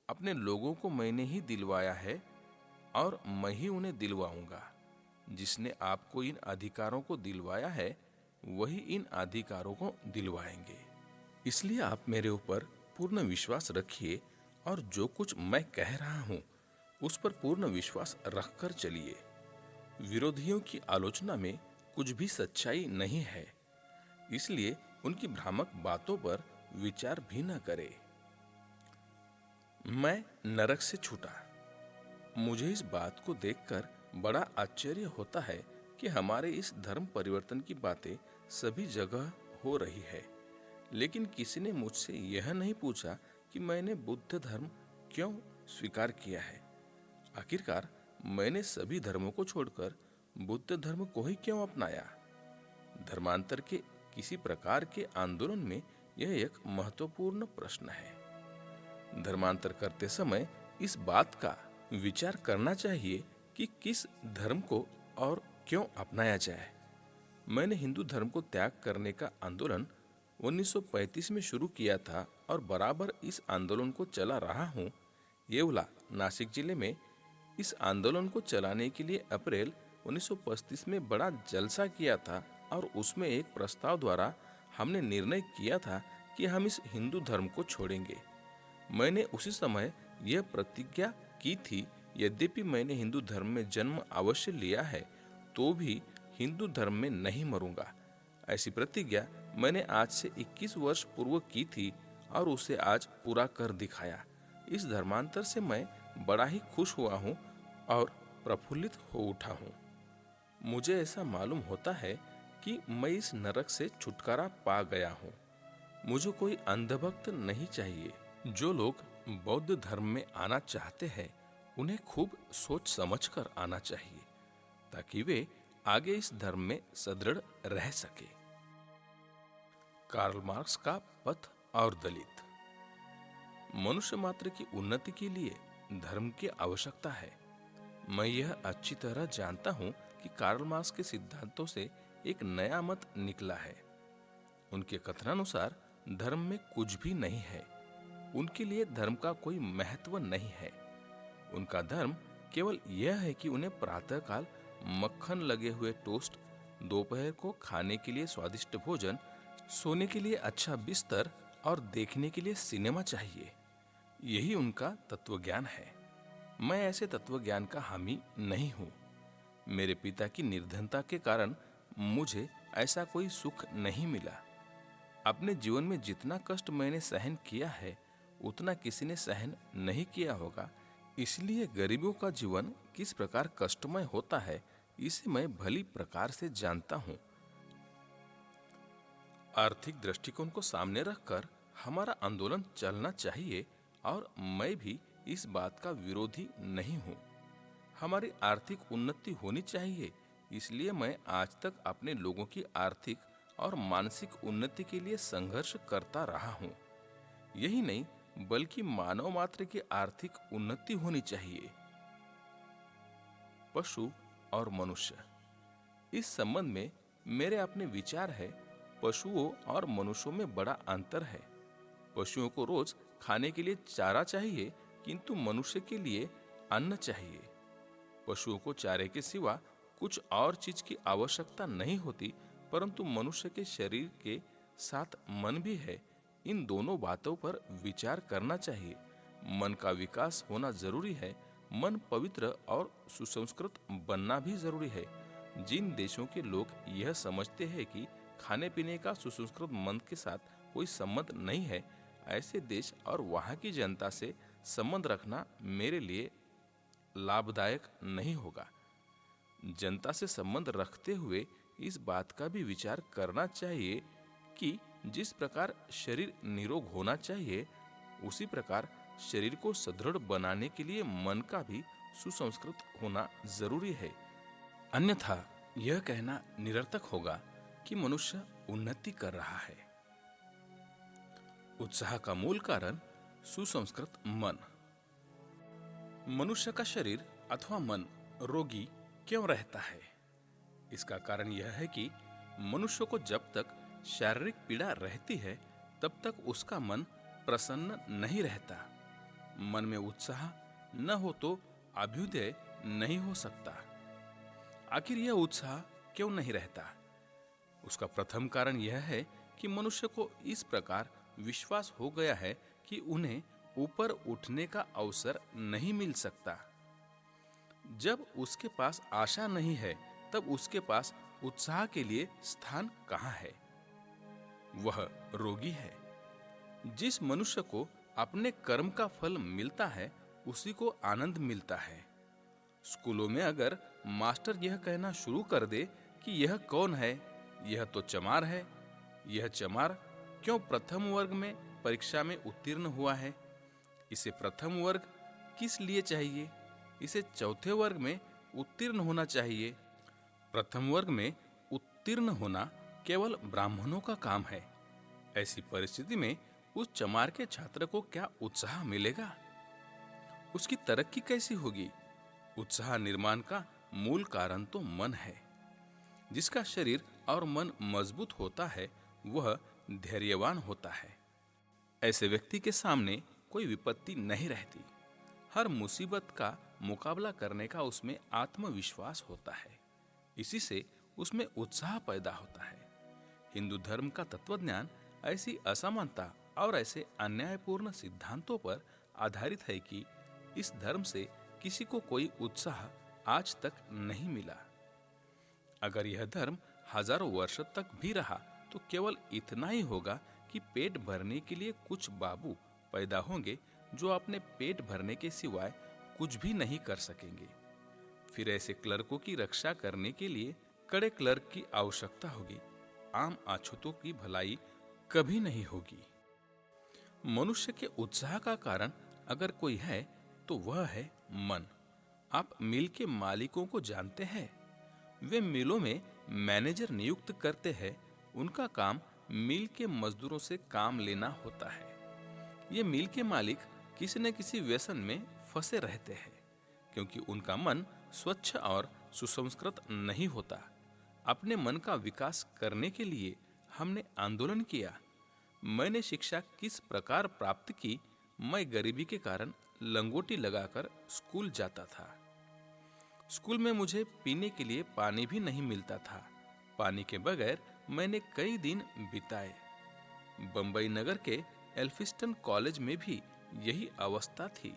अपने लोगों को मैंने ही दिलवाया है और मैं ही उन्हें दिलवाऊंगा। जिसने आपको इन अधिकारों को दिलवाया है, वही इन अधिकारों को दिलवाएंगे। इसलिए आप मेरे ऊपर पूर्ण विश्वास रखिए और जो कुछ मैं कह रहा हूं उस पर पूर्ण विश्वास रखकर चलिए। विरोधियों की आलोचना में कुछ भी सच्चाई नहीं है, इसलिए उनकी भ्रामक बातों पर विचार भी न करें। मैं नरक से छूटा। मुझे इस बात को देखकर बड़ा आश्चर्य होता है कि हमारे इस धर्म परिवर्तन की बातें सभी जगह हो रही है, लेकिन किसी ने मुझसे यह नहीं पूछा कि मैंने बुद्ध धर्म क्यों स्वीकार किया है। आखिरकार मैंने सभी धर्मों को छोड़कर बुद्ध धर्म को ही क्यों अपनाया। धर्मांतर के किसी प्रकार के आंदोलन में यह एक महत्वपूर्ण प्रश्न है। धर्मांतर करते समय इस बात का विचार करना चाहिए कि किस धर्म को और क्यों अपनाया जाए। मैंने हिंदू धर्म को त्याग करने का आंदोलन 1935 में शुरू किया था और बराबर इस आंदोलन को चला रहा हूँ। येवला, नासिक जिले में इस आंदोलन को चलाने के लिए अप्रैल 1935 में बड़ा जलसा किया था और उसमें एक प्रस्ताव द्वारा हमने निर्णय किया था कि हम इस हिंदू धर्म को छोड़ेंगे। मैंने उसी समय यह प्रतिज्ञा की थी, यद्यपि मैंने हिंदू धर्म में जन्म अवश्य लिया है, तो भी हिंदू धर्म में नहीं मरूंगा। ऐसी प्रतिज्ञा मैंने आज से 21 वर्ष पूर्व की थी और उसे आज पूरा कर दिखाया। इस धर्मांतर से मैं बड़ा ही खुश हुआ हूँ और प्रफुल्लित हो उठा हूँ। मुझे ऐसा मालूम होता है कि मैं इस नरक से छुटकारा पा गया हूँ। मुझे कोई अंधभक्त नहीं चाहिए। जो लोग बौद्ध धर्म में आना चाहते हैं, उन्हें खूब सोच समझकर आना चाहिए ताकि वे आगे इस धर्म में सदृढ़ रह सके। कार्ल मार्क्स का पथ और दलित। मनुष्य मात्र की उन्नति के लिए धर्म की आवश्यकता है। मैं यह अच्छी तरह जानता हूं कि कार्ल मार्क्स के सिद्धांतों से एक नया मत निकला है। उनके कथनानुसार धर्म में कुछ भी नहीं है। उनके लिए धर्म का कोई महत्व नहीं है। उनका धर्म केवल यह है कि उन्हें प्रातःकाल मक्खन लगे हुए टोस्ट, दोपहर को खाने के लिए स्वादिष्ट भोजन, सोने के लिए अच्छा बिस्तर और देखने के लिए सिनेमा चाहिए। यही उनका तत्वज्ञान है। मैं ऐसे तत्वज्ञान का हामी नहीं हूँ। मेरे पिता की निर्धनता के कारण मुझे ऐसा कोई सुख नहीं मिला। अपने जीवन में जितना कष्ट मैंने सहन किया है, उतना किसी ने सहन नहीं किया होगा। इसलिए गरीबों का जीवन किस प्रकार कष्टमय होता है, इसे मैं भली प्रकार से जानता हूँ। आर्थिक दृष्टिकोण को सामने रखकर हमारा आंदोलन चलना चाहिए और मैं भी इस बात का विरोधी नहीं हूँ। हमारी आर्थिक उन्नति होनी चाहिए, इसलिए मैं आज तक अपने लोगों की आर्थिक और मानसिक उन्नति के लिए संघर्ष करता रहा हूँ। यही नहीं, बल्कि मानव मात्र की आर्थिक उन्नति होनी चाहिए। पशु और मनुष्य, इस संबंध में मेरे अपने विचार है। पशुओं और मनुष्यों में बड़ा अंतर है। पशुओं को रोज खाने के लिए चारा चाहिए, किंतु मनुष्य के लिए अन्न चाहिए। पशुओं को चारे के सिवा कुछ और चीज की आवश्यकता नहीं होती, परंतु मनुष्य के शरीर के साथ मन भी है। इन दोनों बातों पर विचार करना चाहिए। मन का विकास होना जरूरी है। मन पवित्र और सुसंस्कृत बनना भी जरूरी है। जिन देशों के लोग यह समझते हैं कि खाने पीने का सुसंस्कृत मन के साथ कोई संबंध नहीं है, ऐसे देश और वहाँ की जनता से संबंध रखना मेरे लिए लाभदायक नहीं होगा। जनता से संबंध रखते हुए इस बात का भी विचार करना चाहिए कि जिस प्रकार शरीर निरोग होना चाहिए, उसी प्रकार शरीर को सुदृढ़ बनाने के लिए मन का भी सुसंस्कृत होना जरूरी है। अन्यथा यह कहना निरर्थक होगा कि मनुष्य उन्नति कर रहा है। उत्साह का मूल कारण सुसंस्कृत मन। मनुष्य का शरीर अथवा मन रोगी क्यों रहता है? इसका कारण यह है कि मनुष्य को जब तक शारीरिक पीड़ा रहती है, तब तक उसका मन प्रसन्न नहीं रहता। मन में उत्साह न हो तो अभ्युदय नहीं हो सकता। आखिर यह उत्साह क्यों नहीं रहता? उसका प्रथम कारण यह है कि मनुष्य को इस प्रकार विश्वास हो गया है कि उन्हें ऊपर उठने का अवसर नहीं मिल सकता। जब उसके पास आशा नहीं है, तब उसके पास उत्साह के लिए स्थान कहाँ है? वह रोगी है। जिस मनुष्य को अपने कर्म का फल मिलता है, उसी को आनंद मिलता है। स्कूलों में अगर मास्टर यह कहना शुरू कर दे कि यह कौन है, यह तो चमार है, यह चमार क्यों प्रथम वर्ग में परीक्षा में उत्तीर्ण हुआ है, इसे प्रथम वर्ग किस लिए चाहिए, इसे चौथे वर्ग में उत्तीर्ण होना चाहिए। प्रथम वर्ग में उत्तीर्ण होना केवल ब्राह्मणों का काम है। ऐसी परिस्थिति में उस चमार के छात्र को क्या उत्साह मिलेगा? उसकी तरक्की कैसी होगी? उत्साह निर्माण का मूल कारण तो मन है। जिसका शरीर और मन मजबूत होता है, वह धैर्यवान होता है। ऐसे व्यक्ति के सामने कोई विपत्ति नहीं रहती। हर मुसीबत का मुकाबला करने का उसमें आत्मविश्वास होता है। इसी से उसमें उत्साह पैदा होता है। हिंदू धर्म का तत्वज्ञान ऐसी असमानता और ऐसे अन्यायपूर्ण सिद्धांतों पर आधारित है कि इस धर्म से किसी को कोई उत्साह आज तक नहीं मिला। अगर यह धर्म हजारों वर्ष तक भी रहा तो केवल इतना ही होगा कि पेट भरने के लिए कुछ बाबू पैदा होंगे जो अपने पेट भरने के सिवाय कुछ भी नहीं कर सकेंगे। फिर ऐसे क्लर्कों की रक्षा करने के लिए कड़े क्लर्क की आवश्यकता होगी। आम अछूतों की भलाई कभी नहीं होगी। मनुष्य के उत्साह का कारण अगर कोई है तो वह है मन। आप मिल के मालिकों को जानते हैं। वे मिलों में मैनेजर नियुक्त करते हैं। उनका काम मिल के मजदूरों से काम लेना होता है। ये मिल के मालिक किसी न किसी व्यसन में फंसे रहते हैं, क्योंकि उनका मन स्वच्छ और सुसंस्कृत नहीं होता। अपने मन का विकास करने के लिए हमने आंदोलन किया। मैंने शिक्षा किस प्रकार प्राप्त की? मैं गरीबी के कारण लंगोटी लगाकर स्कूल जाता था। स्कूल में मुझे पीने के लिए पानी भी नहीं मिलता था। पानी के बगैर मैंने कई दिन बिताए। बंबई नगर के एल्फिस्टन कॉलेज में भी यही अवस्था थी।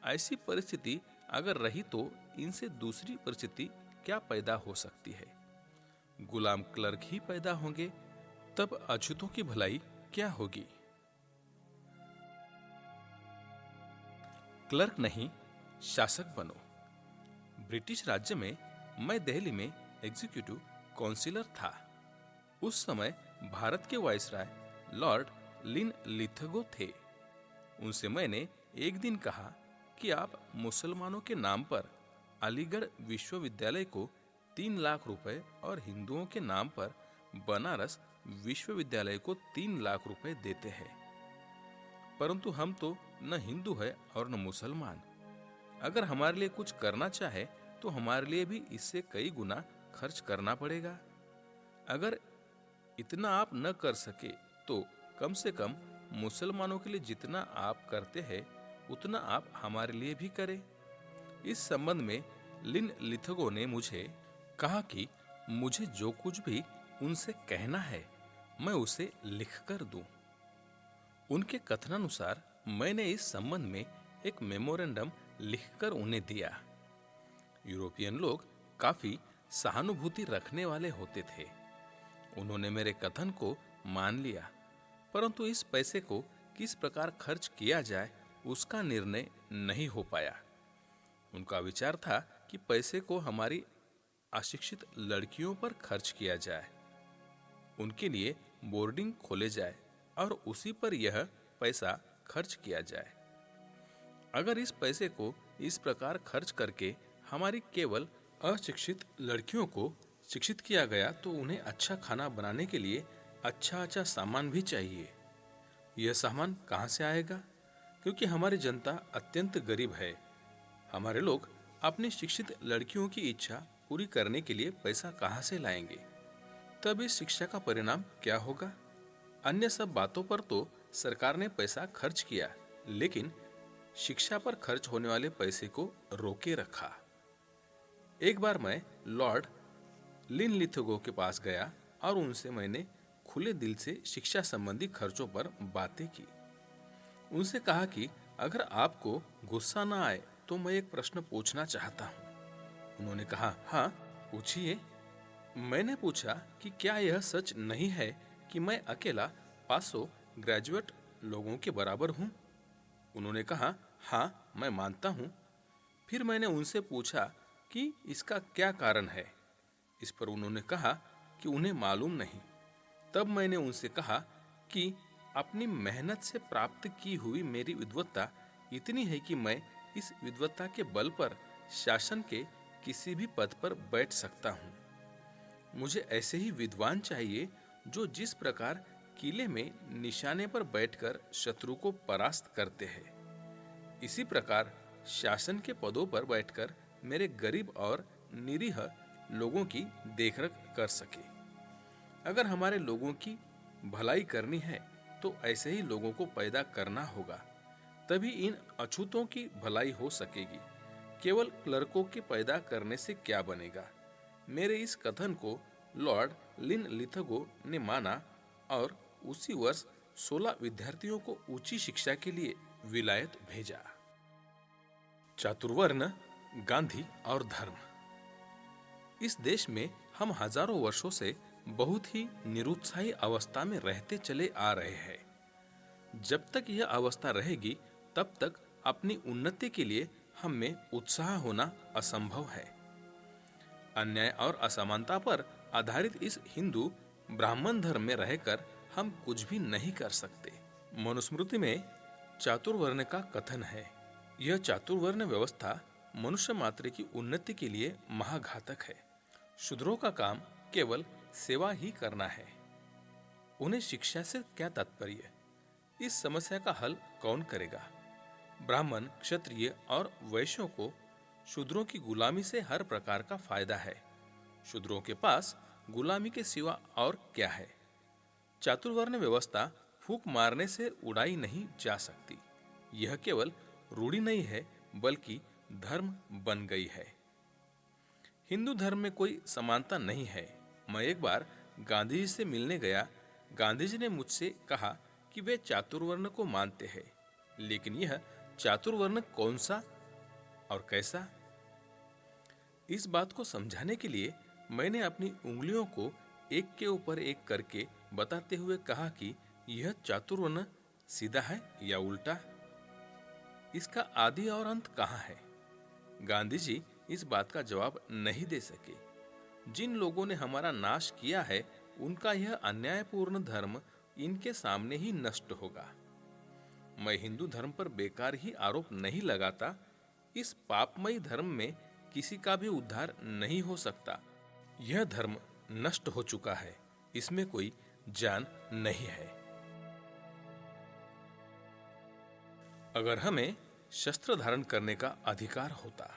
ऐसी परिस्थिति अगर रही तो इनसे दूसरी परिस्थिति क्या पैदा हो सकती है? गुलाम क्लर्क ही पैदा होंगे, तब अछूतों की भलाई क्या होगी? क्लर्क नहीं, शासक बनो। ब्रिटिश राज्य में मैं दिल्ली में एग्जीक्यूटिव काउंसिलर था। उस समय भारत के वायसराय लॉर्ड लिन लिथगो थे। उनसे मैंने एक दिन कहा कि आप मुसलमानों के नाम पर अलीगढ़ विश्वविद्यालय को 3 लाख रुपए और हिंदुओं के नाम पर बनारस विश्वविद्यालय को 3 लाख रुपए देते हैं, परंतु हम तो न हिंदू है और न मुसलमान। अगर हमारे लिए कुछ करना चाहे तो हमारे लिए भी इससे कई गुना खर्च करना पड़ेगा। अगर इतना आप न कर सके तो कम से कम मुसलमानों के लिए जितना आप करते हैं उतना आप हमारे लिए भी करें। इस संबंध में लिन लिथगो ने मुझे कहा कि मुझे जो कुछ भी उनसे कहना है मैं उसे लिखकर दूं। उनके कथनानुसार मैंने इस संबंध में एक मेमोरेंडम लिखकर उन्हें दिया। यूरोपियन लोग काफी सहानुभूति रखने वाले होते थे। उन्होंने मेरे कथन को मान लिया, परंतु इस पैसे को किस प्रकार खर्च किया जाए उसका निर्णय नहीं हो पाया। उनका विचार था कि पैसे को हमारी अशिक्षित लड़कियों पर खर्च किया जाए, उनके लिए बोर्डिंग खोले जाए और उसी पर यह पैसा खर्च किया जाए। अगर इस पैसे को इस प्रकार खर्च करके हमारी केवल अशिक्षित लड़कियों को शिक्षित किया गया तो उन्हें अच्छा खाना बनाने के लिए अच्छा अच्छा सामान भी चाहिए। यह सामान कहाँ से आएगा? क्योंकि हमारी जनता अत्यंत गरीब है। हमारे लोग अपनी शिक्षित लड़कियों की इच्छा पूरी करने के लिए पैसा कहाँ से लाएंगे? तब इस शिक्षा का परिणाम क्या होगा? अन्य सब बातों पर तो सरकार ने पैसा खर्च किया, लेकिन शिक्षा पर खर्च होने वाले पैसे को रोके रखा। एक बार मैं लॉर्ड लिन लिथगो के पास गया और उनसे मैंने खुले दिल से शिक्षा संबंधी खर्चों पर बातें की। उनसे कहा कि अगर आपको गुस्सा ना आए तो मैं एक प्रश्न पूछना चाहता हूँ। उन्होंने कहा, हाँ पूछिए। मैंने पूछा कि क्या यह सच नहीं है कि मैं अकेला 500 ग्रेजुएट लोगों के बराबर हूँ? उन्होंने कहा, हाँ मैं मानता हूँ। फिर मैंने उनसे पूछा कि इसका क्या कारण है। इस पर उन्होंने कहा कि उन्हें मालूम नहीं। तब मैंने उनसे कहा कि अपनी मेहनत से प्राप्त की हुई मेरी विद्वत्ता इतनी है कि मैं इस विद्वत्ता के बल पर शासन के किसी भी पद पर बैठ सकता हूँ। मुझे ऐसे ही विद्वान चाहिए जो जिस प्रकार किले में निशाने पर बैठकर शत्रु को परास्त करते हैं, इसी प्रकार शासन के पदों पर बैठकर मेरे गरीब और निरीह लोगों की देखरेख कर सके। अगर हमारे लोगों की भलाई करनी है तो ऐसे ही लोगों को पैदा करना होगा, तभी इन अछूतों की भलाई हो सकेगी। केवल क्लर्कों के पैदा करने से क्या बनेगा? मेरे इस कथन को लॉर्ड लिन लिथगो ने माना और उसी वर्ष 16 विद्यार्थियों को ऊंची शिक्षा के लिए विलायत भेजा। चातुर्वर्ण, गांधी और धर्म। इस देश में हम हजारों वर्षों से बहुत ही निरुत्साही अवस्था में रहते चले आ रहे हैं। जब तक यह अवस्था रहेगी तब तक अपनी उन्नति के लिए हम में उत्साह होना असंभव है। अन्याय और असमानता पर आधारित इस हिंदू ब्राह्मण धर्म में रहकर हम कुछ भी नहीं कर सकते। मनुस्मृति में चातुर्वर्ण का कथन है। यह चातुर्वर्ण व्यवस्था मनुष्य मात्र की उन्नति के लिए महाघातक है। शूद्रों का काम केवल सेवा ही करना है। उन्हें शिक्षा से क्या तात्पर्य? इस समस्या का हल कौन करेगा? ब्राह्मण, क्षत्रिय और वैश्यों को शूद्रों की गुलामी से हर प्रकार का फायदा है। शूद्रों के पास गुलामी के सिवा और क्या है? चातुर्वर्ण व्यवस्था फूंक मारने से उड़ाई नहीं जा सकती। यह केवल रूढ़ी नहीं है बल्कि धर्म बन गई है। हिंदू धर्म में कोई समानता नहीं है। मैं एक बार गांधी जी से मिलने गया। गांधी जी ने मुझसे कहा कि वे चातुर्वर्ण को मानते हैं, लेकिन यह चातुर्वर्ण कौन सा और कैसा? इस बात को समझाने के लिए मैंने अपनी उंगलियों को एक के ऊपर एक करके बताते हुए कहा कि यह चातुर्वर्ण सीधा है या उल्टा? इसका आदि और अंत कहाँ है? गांधी जी इस बात का जवाब नहीं दे सके। जिन लोगों ने हमारा नाश किया है उनका यह अन्यायपूर्ण धर्म इनके सामने ही नष्ट होगा। मैं हिंदू धर्म पर बेकार ही आरोप नहीं लगाता। इस पापमयी धर्म में किसी का भी उद्धार नहीं हो सकता। यह धर्म नष्ट हो चुका है, इसमें कोई जान नहीं है। अगर हमें शस्त्र धारण करने का अधिकार होता,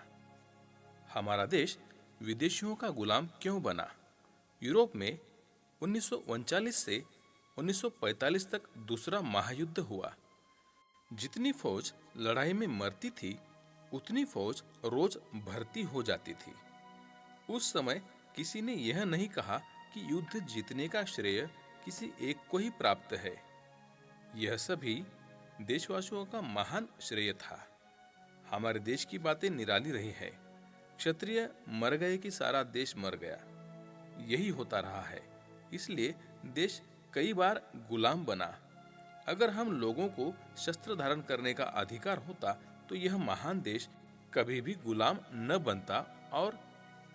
हमारा देश विदेशियों का गुलाम क्यों बना? यूरोप में 1939 से 1945 तक दूसरा महायुद्ध हुआ। जितनी फौज लड़ाई में मरती थी उतनी फौज रोज भर्ती हो जाती थी। उस समय किसी ने यह नहीं कहा कि युद्ध जीतने का श्रेय किसी एक को ही प्राप्त है। यह सभी देशवासियों का महान श्रेय था। हमारे देश की बातें निराली रही है। क्षत्रिय मर गए कि सारा देश मर गया, यही होता रहा है। इसलिए देश कई बार गुलाम बना। अगर हम लोगों को शस्त्र धारण करने का अधिकार होता तो यह महान देश कभी भी गुलाम न बनता और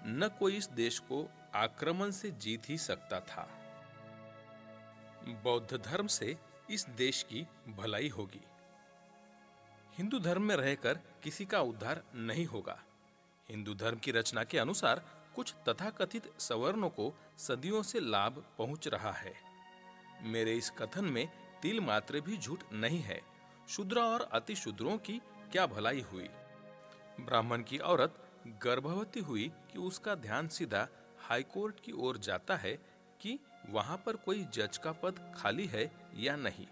न कोई इस देश को आक्रमण से जीत ही सकता था। बौद्ध धर्म से इस देश की भलाई होगी। हिंदू धर्म में रहकर किसी का उद्धार नहीं होगा। हिंदू धर्म की रचना के अनुसार कुछ तथाकथित सवर्णों को सदियों से लाभ पहुंच रहा है। मेरे इस कथन में तिल मात्र भी झूठ नहीं है। शूद्र और अति शूद्रों की क्या भलाई हुई। ब्राह्मण की औरत गर्भवती हुई कि उसका ध्यान सीधा हाईकोर्ट की ओर जाता है कि वहां पर कोई जज का पद खाली है या नहीं।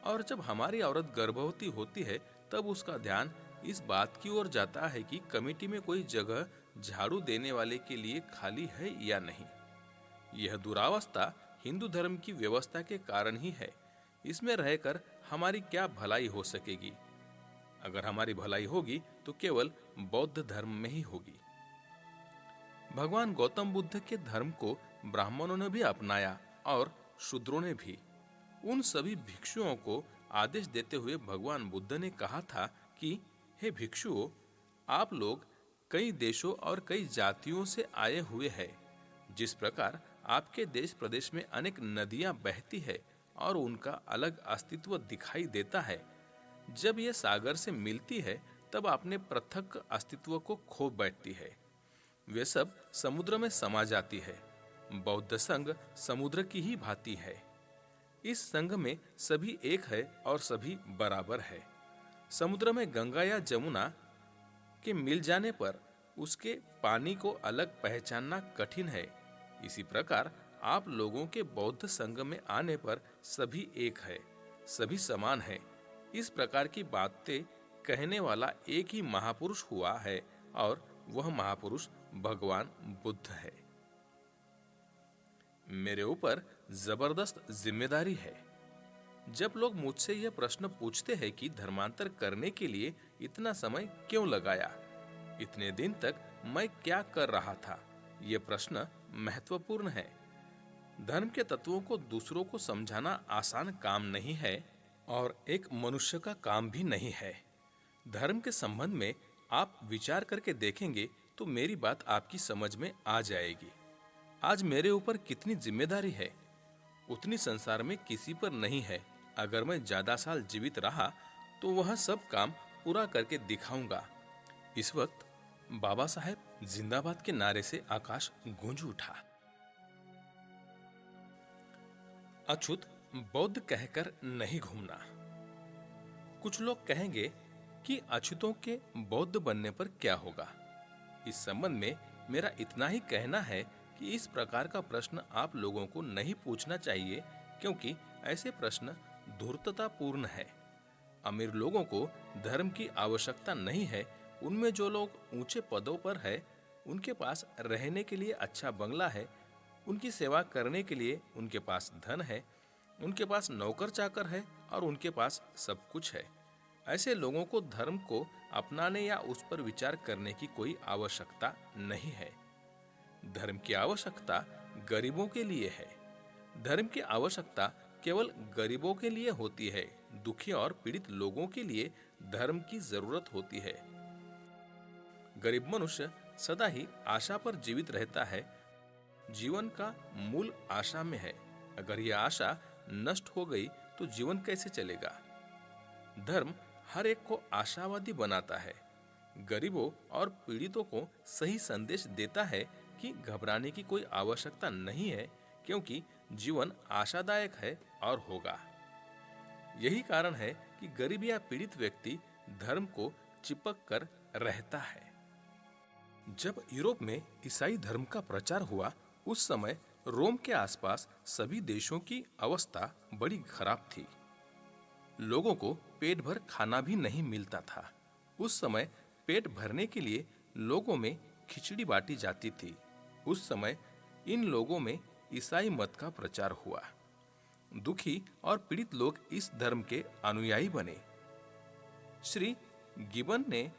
और जब हमारी औरत गर्भवती होती है तब उसका ध्यान इस बात की ओर जाता है कि कमेटी में कोई जगह झाड़ू देने वाले के लिए खाली है या नहीं। यह दुरावस्था हिंदू धर्म की व्यवस्था के कारण ही है। इसमें रहकर हमारी क्या भलाई हो सकेगी। अगर हमारी भलाई होगी तो केवल बौद्ध धर्म में ही होगी। भगवान गौतम बुद्ध के धर्म को ब्राह्मणों ने भी अपनाया और शूद्रों ने भी। उन सभी भिक्षुओं को आदेश देते हुए भगवान बुद्ध ने कहा था कि हे भिक्षुओं, आप लोग कई देशों और कई जातियों से आए हुए हैं। जिस प्रकार आपके देश प्रदेश में अनेक नदियां बहती है और उनका अलग अस्तित्व दिखाई देता है, जब यह सागर से मिलती है तब अपने पृथक अस्तित्व को खो बैठती है। वे सब समुद्र में समा जाती है। बौद्ध संघ समुद्र की ही भांति है। इस संघ में सभी एक है और सभी बराबर है। समुद्र में गंगा या जमुना के मिल जाने पर उसके पानी को अलग पहचानना कठिन है। इसी प्रकार आप लोगों के बौद्ध संघ में आने पर सभी एक है, सभी समान है। इस प्रकार की बातें कहने वाला एक ही महापुरुष हुआ है और वह महापुरुष भगवान बुद्ध है। मेरे ऊपर जबरदस्त जिम्मेदारी है। जब लोग मुझसे यह प्रश्न पूछते हैं कि धर्मांतर करने के लिए इतना समय क्यों लगाया, इतने दिन तक मैं क्या कर रहा था, यह प्रश्न महत्वपूर्ण है। धर्म के तत्वों को दूसरों को समझाना आसान काम नहीं है और एक मनुष्य का काम भी नहीं है। धर्म के संबंध में आप विचार करके देखेंगे तो मेरी बात आपकी समझ में आ जाएगी। आज मेरे ऊपर कितनी जिम्मेदारी है, उतनी संसार में किसी पर नहीं है। अगर मैं ज्यादा साल जीवित रहा तो वह सब काम पूरा करके दिखाऊंगा। इस वक्त बाबा साहेब जिंदाबाद के नारे से आकाश गूंज उठा। अछूत बौद्ध कहकर नहीं घूमना। कुछ लोग कहेंगे कि अछूतों के बौद्ध बनने पर क्या होगा। इस संबंध में मेरा इतना ही कहना है कि इस प्रकार का प्रश्न आप लोगों को नहीं पूछना चाहिए, क्योंकि ऐसे प्रश्न धूर्ततापूर्ण है। अमीर लोगों को धर्म की आवश्यकता नहीं है। उनमें जो लोग ऊंचे पदों पर है, उनके पास रहने के लिए अच्छा बंगला है, उनकी सेवा करने के लिए उनके पास धन है, उनके पास नौकर चाकर है और उनके पास सब कुछ है। ऐसे लोगों को धर्म को अपनाने या उस पर विचार करने की कोई आवश्यकता नहीं है। धर्म की आवश्यकता गरीबों के लिए है। धर्म की आवश्यकता केवल गरीबों के लिए होती है। दुखी और पीड़ित लोगों के लिए धर्म की जरूरत होती है। गरीब मनुष्य सदा ही आशा पर जीवित रहता है। जीवन का मूल आशा में है। अगर यह आशा नष्ट हो गई तो जीवन कैसे चलेगा। धर्म हर एक को आशावादी बनाता है। गरीबों और पीड़ितों को सही संदेश देता है कि घबराने की कोई आवश्यकता नहीं है, क्योंकि जीवन आशादायक है और होगा। यही कारण है कि गरीब या पीड़ित व्यक्ति धर्म को चिपक कर रहता है। जब यूरोप में ईसाई धर्म का प्रचार हुआ, उस समय रोम के आसपास सभी देशों की अवस्था बड़ी खराब थी। लोगों को पेट भर खाना भी नहीं मिलता था। उस समय पेट भरने के लिए लोगों में खिचड़ी बांटी जाती थी। उस समय इन लोगों में ईसाई मत का प्रचार हुआ। दुखी और पीड़ित लोग इस धर्म के अनुयायी बने। श्री गिबन ने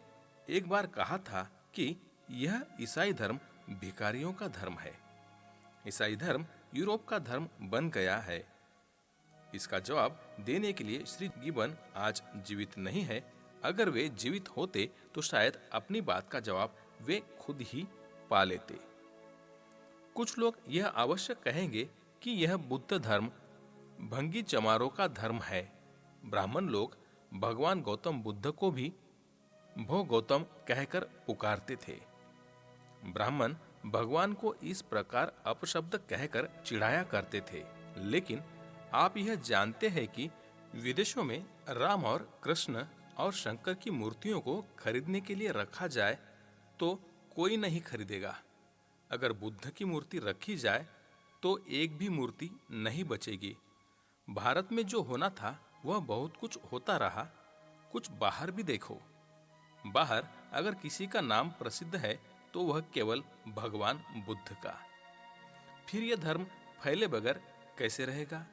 एक बार कहा था कि यह ईसाई धर्म भिखारियों का धर्म है। ईसाई धर्म यूरोप का धर्म बन गया है। इसका जवाब देने के लिए श्री गिबन आज जीवित नहीं है। अगर वे जीवित होते तो शायद अपनी बात का जवाब वे खुद ही पा लेते। कुछ लोग यह अवश्य कहेंगे कि यह बुद्ध धर्म भंगी चमारों का धर्म है। ब्राह्मण लोग भगवान गौतम बुद्ध को भी भो गौतम कहकर पुकारते थे। ब्राह्मण भगवान को इस प्रकार अपशब्द कहकर चिढ़ाया करते थे। लेकिन आप यह जानते हैं कि विदेशों में राम और कृष्ण और शंकर की मूर्तियों को खरीदने के लिए रखा जाए तो कोई नहीं खरीदेगा। अगर बुद्ध की मूर्ति रखी जाए तो एक भी मूर्ति नहीं बचेगी। भारत में जो होना था वह बहुत कुछ होता रहा। कुछ बाहर भी देखो। बाहर अगर किसी का नाम प्रसिद्ध है तो वह केवल भगवान बुद्ध का। फिर यह धर्म फैले बगैर कैसे रहेगा?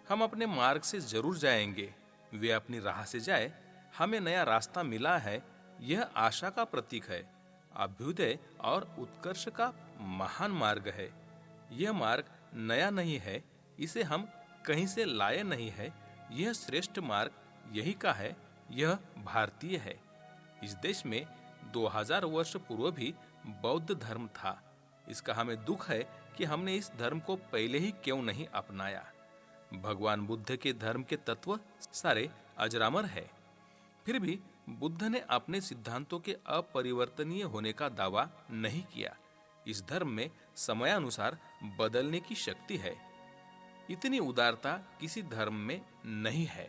हम अपने मार्ग से जरूर जाएंगे। वे अपनी राह से जाए। हमें नया रास्ता मिला है। यह आशा का प्रतीक है, अभ्युदय और उत्कर्ष का महान मार्ग है। यह मार्ग नया नहीं है, इसे हम कहीं से लाए नहीं है। यह श्रेष्ठ मार्ग यही का है। यह भारतीय है। इस देश में 2000 वर्ष पूर्व भी बौद्ध धर्म था। इसका हमें दुख है कि हमने इस धर्म को पहले ही क्यों नहीं अपनाया। भगवान बुद्ध के धर्म के तत्व सारे अजरामर है। फिर भी बुद्ध ने अपने सिद्धांतों के अपरिवर्तनीय होने का दावा नहीं किया। इस धर्म में समयानुसार बदलने की शक्ति है। इतनी उदारता किसी धर्म में नहीं है।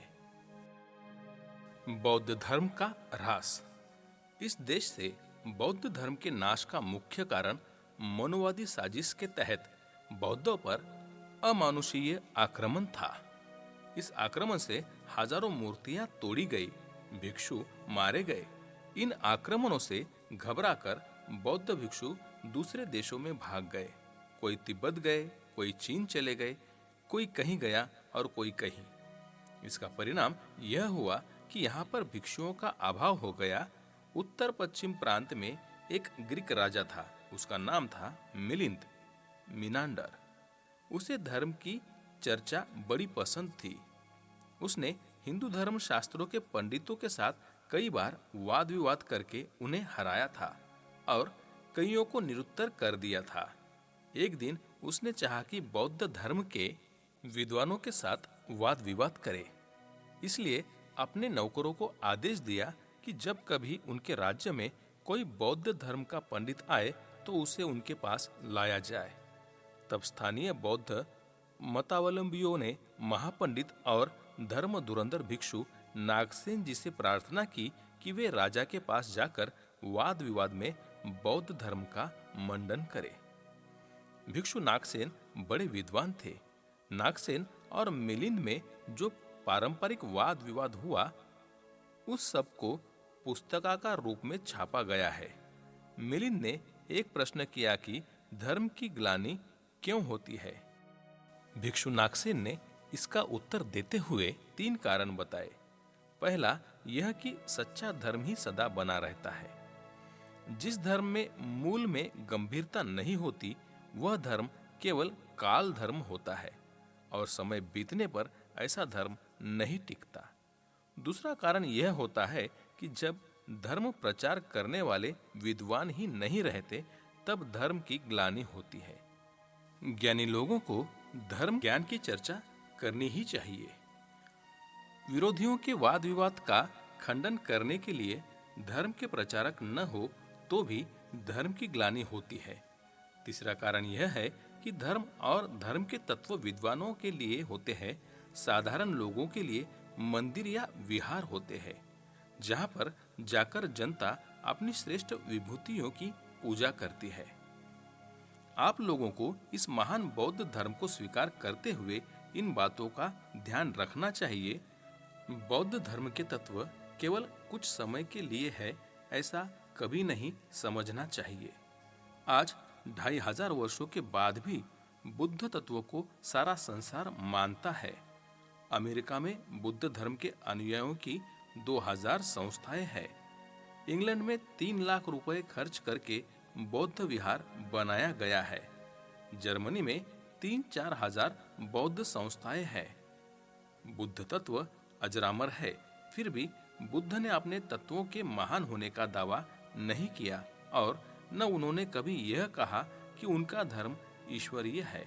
बौद्ध धर्म का ह्रास। इस देश से बौद्ध धर्म के नाश का मुख्य कारण मनोवादी साजिश के तहत बौद्धों पर अमानुषीय आक्रमण था। इस आक्रमण से हजारों मूर्तियां तोड़ी गई, भिक्षु मारे गए। इन आक्रमणों से घबराकर बौद्ध भिक्षु दूसरे देशों में भाग गए। कोई तिब्बत गए, कोई चीन चले गए, कोई कहीं गया और कोई कहीं। इसका परिणाम यह हुआ कि यहाँ पर भिक्षुओं का अभाव हो गया। उत्तर पश्चिम प्रांत में एक ग्रीक राजा था। उसका नाम था मिलिंद मिनांडर। उसे धर्म की चर्चा बड़ी पसंद थी। उसने हिंदू धर्म शास्त्रों के पंडितों के साथ कई बार वाद विवाद करके उन्हें हराया था और कईयों को निरुत्तर कर दिया था। एक दिन उसने चाहा कि बौद्ध धर्म के विद्वानों के साथ वाद विवाद करे। इसलिए अपने नौकरों को आदेश दिया कि जब कभी उनके राज्य में कोई बौद्ध धर्म का पंडित आए तो उसे उनके पास लाया जाए। तब स्थानीय बौद्ध मतावलंबियों ने महापंडित और धर्म धुरंधर भिक्षु नागसेन जी से प्रार्थना की कि वे राजा के पास जाकर वाद विवाद में बौद्ध धर्म का मंडन करे। भिक्षु नागसेन बड़े विद्वान थे। नागसेन और मिलिंद में जो पारंपरिक वाद विवाद हुआ उस सब को पुस्तकाकार रूप में छापा गया है। मिलिंद ने एक प्रश्न किया कि धर्म की ग्लानि क्यों होती है। भिक्षु नागसेन ने इसका उत्तर देते हुए 3 कारण बताए। पहला यह कि सच्चा धर्म ही सदा बना रहता है। जिस धर्म में मूल में गंभीरता नहीं होती वह धर्म केवल काल धर्म होता है और समय बीतने पर ऐसा धर्म नहीं टिकता। दूसरा कारण यह होता है कि जब धर्म प्रचार करने वाले विद्वान ही नहीं रहते तब धर्म की ग्लानि होती है। ज्ञानी लोगों को धर्म ज्ञान की चर्चा करनी ही चाहिए। विरोधियों के वाद विवाद का खंडन करने के लिए धर्म के प्रचारक न हो तो भी धर्म की ग्लानि होती है। तीसरा कारण यह है कि धर्म और धर्म के तत्व विद्वानों के लिए होते हैं, साधारण लोगों के लिए मंदिर या विहार होते हैं, जहां पर जाकर जनता अपनी श्रेष्ठ विभूतियों की पूजा करती है। आप लोगों को इस महान बौद्ध धर्म को स्वीकार करते हुए इन बातों का ध्यान रखना चाहिए। बौद्ध धर्म के तत्व केवल कुछ समय के लिए है, ऐसा कभी नहीं समझना चाहिए। आज 2500 वर्षों के बाद भी बुद्ध तत्व को सारा संसार मानता है। अमेरिका में बुद्ध धर्म के अनुयायियों की 2000 संस्थाएं हैं। इंग्लैंड में 3 लाख रुपए खर्च करके बौद्ध विहार बनाया गया है। जर्मनी में 3-4 हजार बौद्ध संस्थाएं हैं। बुद्ध तत्व अजरामर है, फिर भी बुद्ध ने अपने तत्वों के महान होने का दावा नहीं किया और न उन्होंने कभी यह कहा कि उनका धर्म ईश्वरीय है।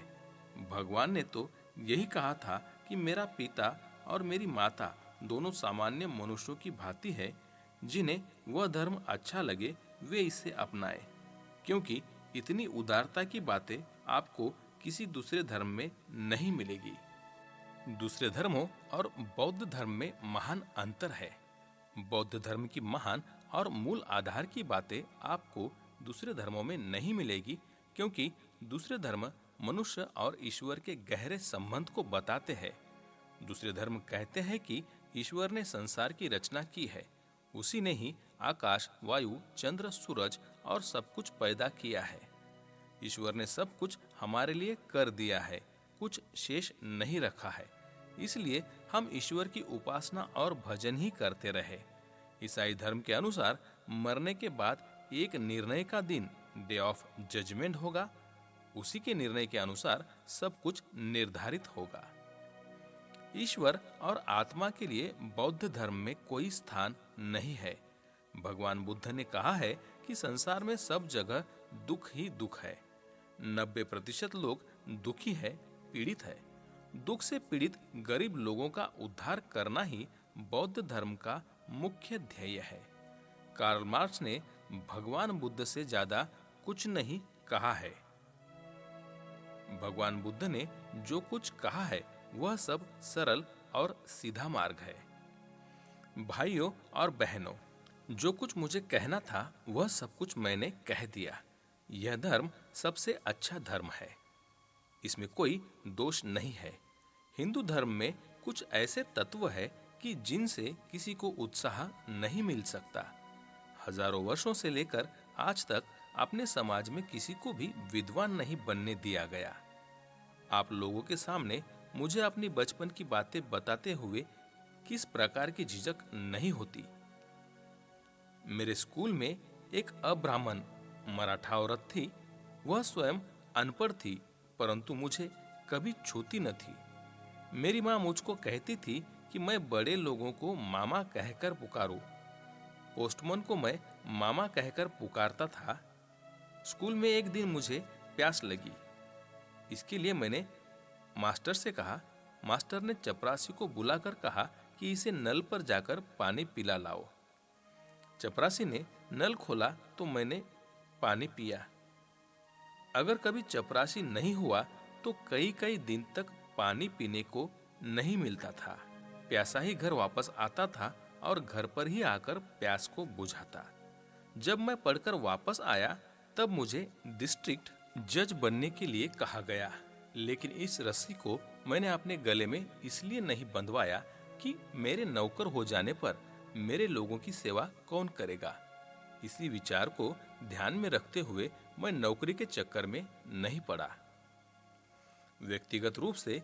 भगवान ने तो यही कहा था कि मेरा पिता और मेरी माता दोनों सामान्य मनुष्यों की भांति है, जिन्हें वह धर्म अच्छा लगे वे इसे अपनाएं, क्योंकि इतनी उदारता की बातें आपको किसी दूसरे धर्म में नहीं मिलेगी। दूसरे धर्मों और बौद्ध धर्म में महान अंतर है। बौद्ध धर्म की महान और मूल आधार की बातें आपको दूसरे धर्मों में नहीं मिलेगी, क्योंकि दूसरे धर्म मनुष्य और ईश्वर के गहरे संबंध को बताते हैं। दूसरे धर्म कहते हैं कि ईश्वर ने संसार की रचना की है, उसी ने ही आकाश, वायु, चंद्र, सूरज और सब कुछ पैदा किया है। ईश्वर ने सब कुछ हमारे लिए कर दिया है, कुछ शेष नहीं रखा है, इसलिए हम ईश्वर की उपासना और भजन ही करते रहे। ईसाई धर्म के अनुसार मरने के बाद एक निर्णय का दिन, डे ऑफ जजमेंट होगा। उसी के निर्णय के अनुसार सब कुछ निर्धारित होगा। ईश्वर और आत्मा के लिए बौद्ध धर्म में कोई स्थान नहीं है। भगवान बुद्ध ने कहा है कि संसार में सब जगह दुख ही दुख है। 90% लोग दुखी है, पीड़ित है। दुख से पीड़ित गरीब लोगों का उद्धार करना ही बौद्ध धर्म का मुख्य ध्येय है। कार्ल मार्क्स ने भगवान बुद्ध से ज्यादा कुछ नहीं कहा है। भगवान बुद्ध ने जो कुछ कहा है वह सब सरल और सीधा मार्ग है। भाइयों और बहनों, जो कुछ मुझे कहना था वह सब कुछ मैंने कह दिया। यह धर्म सबसे अच्छा धर्म है, इसमें कोई दोष नहीं है। हिंदू धर्म में कुछ ऐसे तत्व है कि जिनसे किसी को उत्साह नहीं मिल सकता। हजारों वर्षों से लेकर आज तक अपने समाज में किसी को भी विद्वान नहीं बनने दिया गया। आप लोगों के सामने मुझे अपनी बचपन की बातें बताते हुए किस प्रकार की झिझक नहीं होती। मेरे स्कूल में एक अब्राह्मण मराठा औरत थी। वह स्वयं अनपढ़ थी, परंतु मुझे कभी छूती न थी। मेरी माँ मुझको कहती थी कि मैं बड़े लोगों को मामा कहकर पुकारूं। पोस्टमैन को मैं मामा कहकर पुकारता था। स्कूल में एक दिन मुझे प्यास लगी, इसके लिए मैंने मास्टर से कहा। मास्टर ने चपरासी को बुलाकर कहा कि इसे नल पर जाकर पानी पिला लाओ। चपरासी ने नल खोला तो मैंने पानी पिया। अगर कभी चपरासी नहीं हुआ तो कई कई दिन तक पानी पीने को नहीं मिलता था। प्यासा ही घर वापस आता था और घर पर ही आकर प्यास को बुझाता। जब मैं पढ़कर वापस आया तब मुझे डिस्ट्रिक्ट जज बनने के लिए कहा गया, लेकिन इस रस्सी को मैंने अपने गले में इसलिए नहीं बंधवाया कि मेरे नौकर हो जाने पर मेरे लोगों की सेवा कौन करेगा। इसी विचार को ध्यान में रखते हुए मैं नौकरी के चक्कर में नहीं पड़ा। व्यक्तिगत रूप से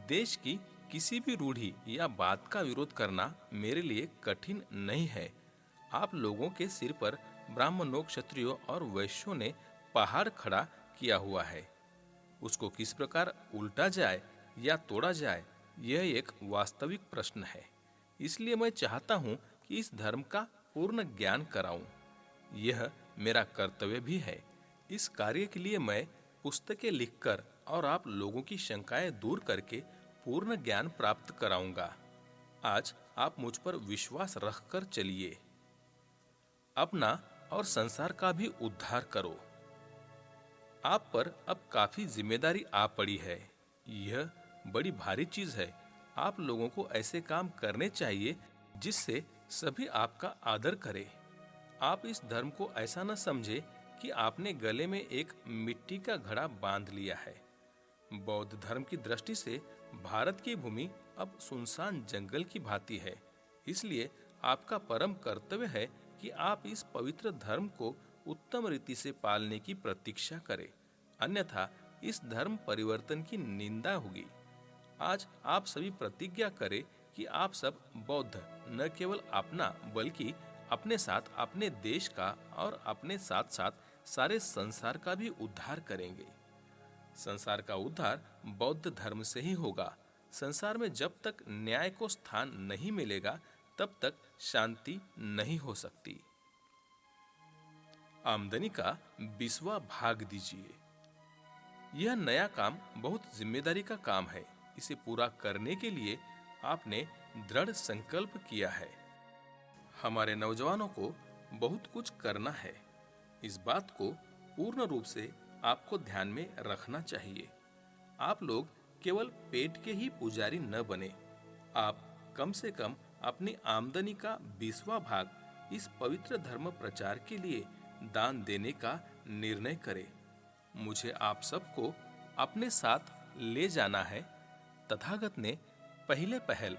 देश की किसी भी रूढ़ी या बात का विरोध करना मेरे लिए कठिन नहीं है। आप लोगों के सिर पर ब्राह्मणों, क्षत्रियों और वैश्यों ने पहाड़ खड़ा किया हुआ है। उसको किस प्रकार उल्टा जाए या तोड़ा जाए, यह एक वास्तविक प्रश्न है। इसलिए मैं चाहता हूं कि इस धर्म का पूर्ण ज्ञान कराऊं। यह मेरा कर्तव्य भी है। इस कार्य के लिए मैं पुस्तकें लिखकर और आप लोगों की शंकाएं दूर करके पूर्ण ज्ञान प्राप्त कराऊंगा। आज आप मुझ पर विश्वास रखकर चलिए। अपना और संसार का भी उद्धार करो। आप पर अब काफी जिम्मेदारी आ पड़ी है। यह बड़ी भारी चीज है। आप लोगों को ऐसे काम करने चाहिए जिससे सभी आपका आदर करें। आप इस धर्म को ऐसा न समझे कि आपने गले में एक मिट्टी का घड़ा बांध लिया है। बौद्ध धर्म की दृष्टि से भारत की भूमि अब सुनसान जंगल की भांति है। इसलिए आपका परम कर्तव्य है कि आप इस पवित्र धर्म को उत्तम रीति से पालने की प्रतीक्षा करें, अन्यथा इस धर्म परिवर्तन की निंदा होगी। आज आप सभी प्रतिज्ञा करें कि आप सब बौद्ध न केवल अपना बल्कि अपने साथ अपने देश का और अपने साथ साथ सारे संसार का भी उद्धार करेंगे। संसार का उद्धार बौद्ध धर्म से ही होगा। संसार में जब तक न्याय को स्थान नहीं मिलेगा तब तक शांति नहीं हो सकती। आमदनी का 20वां भाग दीजिए। यह नया काम बहुत जिम्मेदारी का काम है। इसे पूरा करने के लिए आपने दृढ़ संकल्प किया है। हमारे नौजवानों को बहुत कुछ करना है। इस बात को पूर्ण रूप से आपको ध्यान में रखना चाहिए। आप लोग केवल पेट के ही पुजारी न बने। आप कम से कम अपनी आमदनी का 20वां भाग इस पवित्र धर्म प्रचार के लिए दान देने का निर्णय करें। मुझे आप सबको अपने साथ ले जाना है। तथागत ने पहले पहल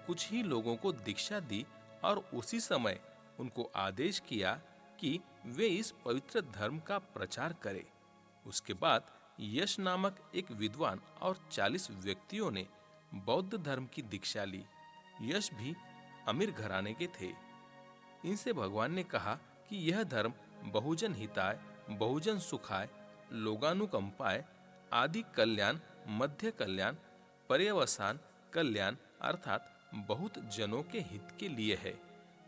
कुछ ही लोगों को दीक्षा दी और उसी समय उनको आदेश किया कि वे इस पवित्र धर्म का प्रचार करें। उसके बाद यश नामक एक विद्वान और 40 व्यक्तियों ने बौद्ध धर्म की दीक्षा ली। यश भी अमीर घराने के थे। इनसे भगवान ने कहा कि यह धर्म बहुजन हिताय, बहुजन सुखाय, लोगानुकंपाय, आदि कल्याण, मध्य कल्याण, पर्यवसान कल्याण अर्थात बहुत जनों के हित के लिए है,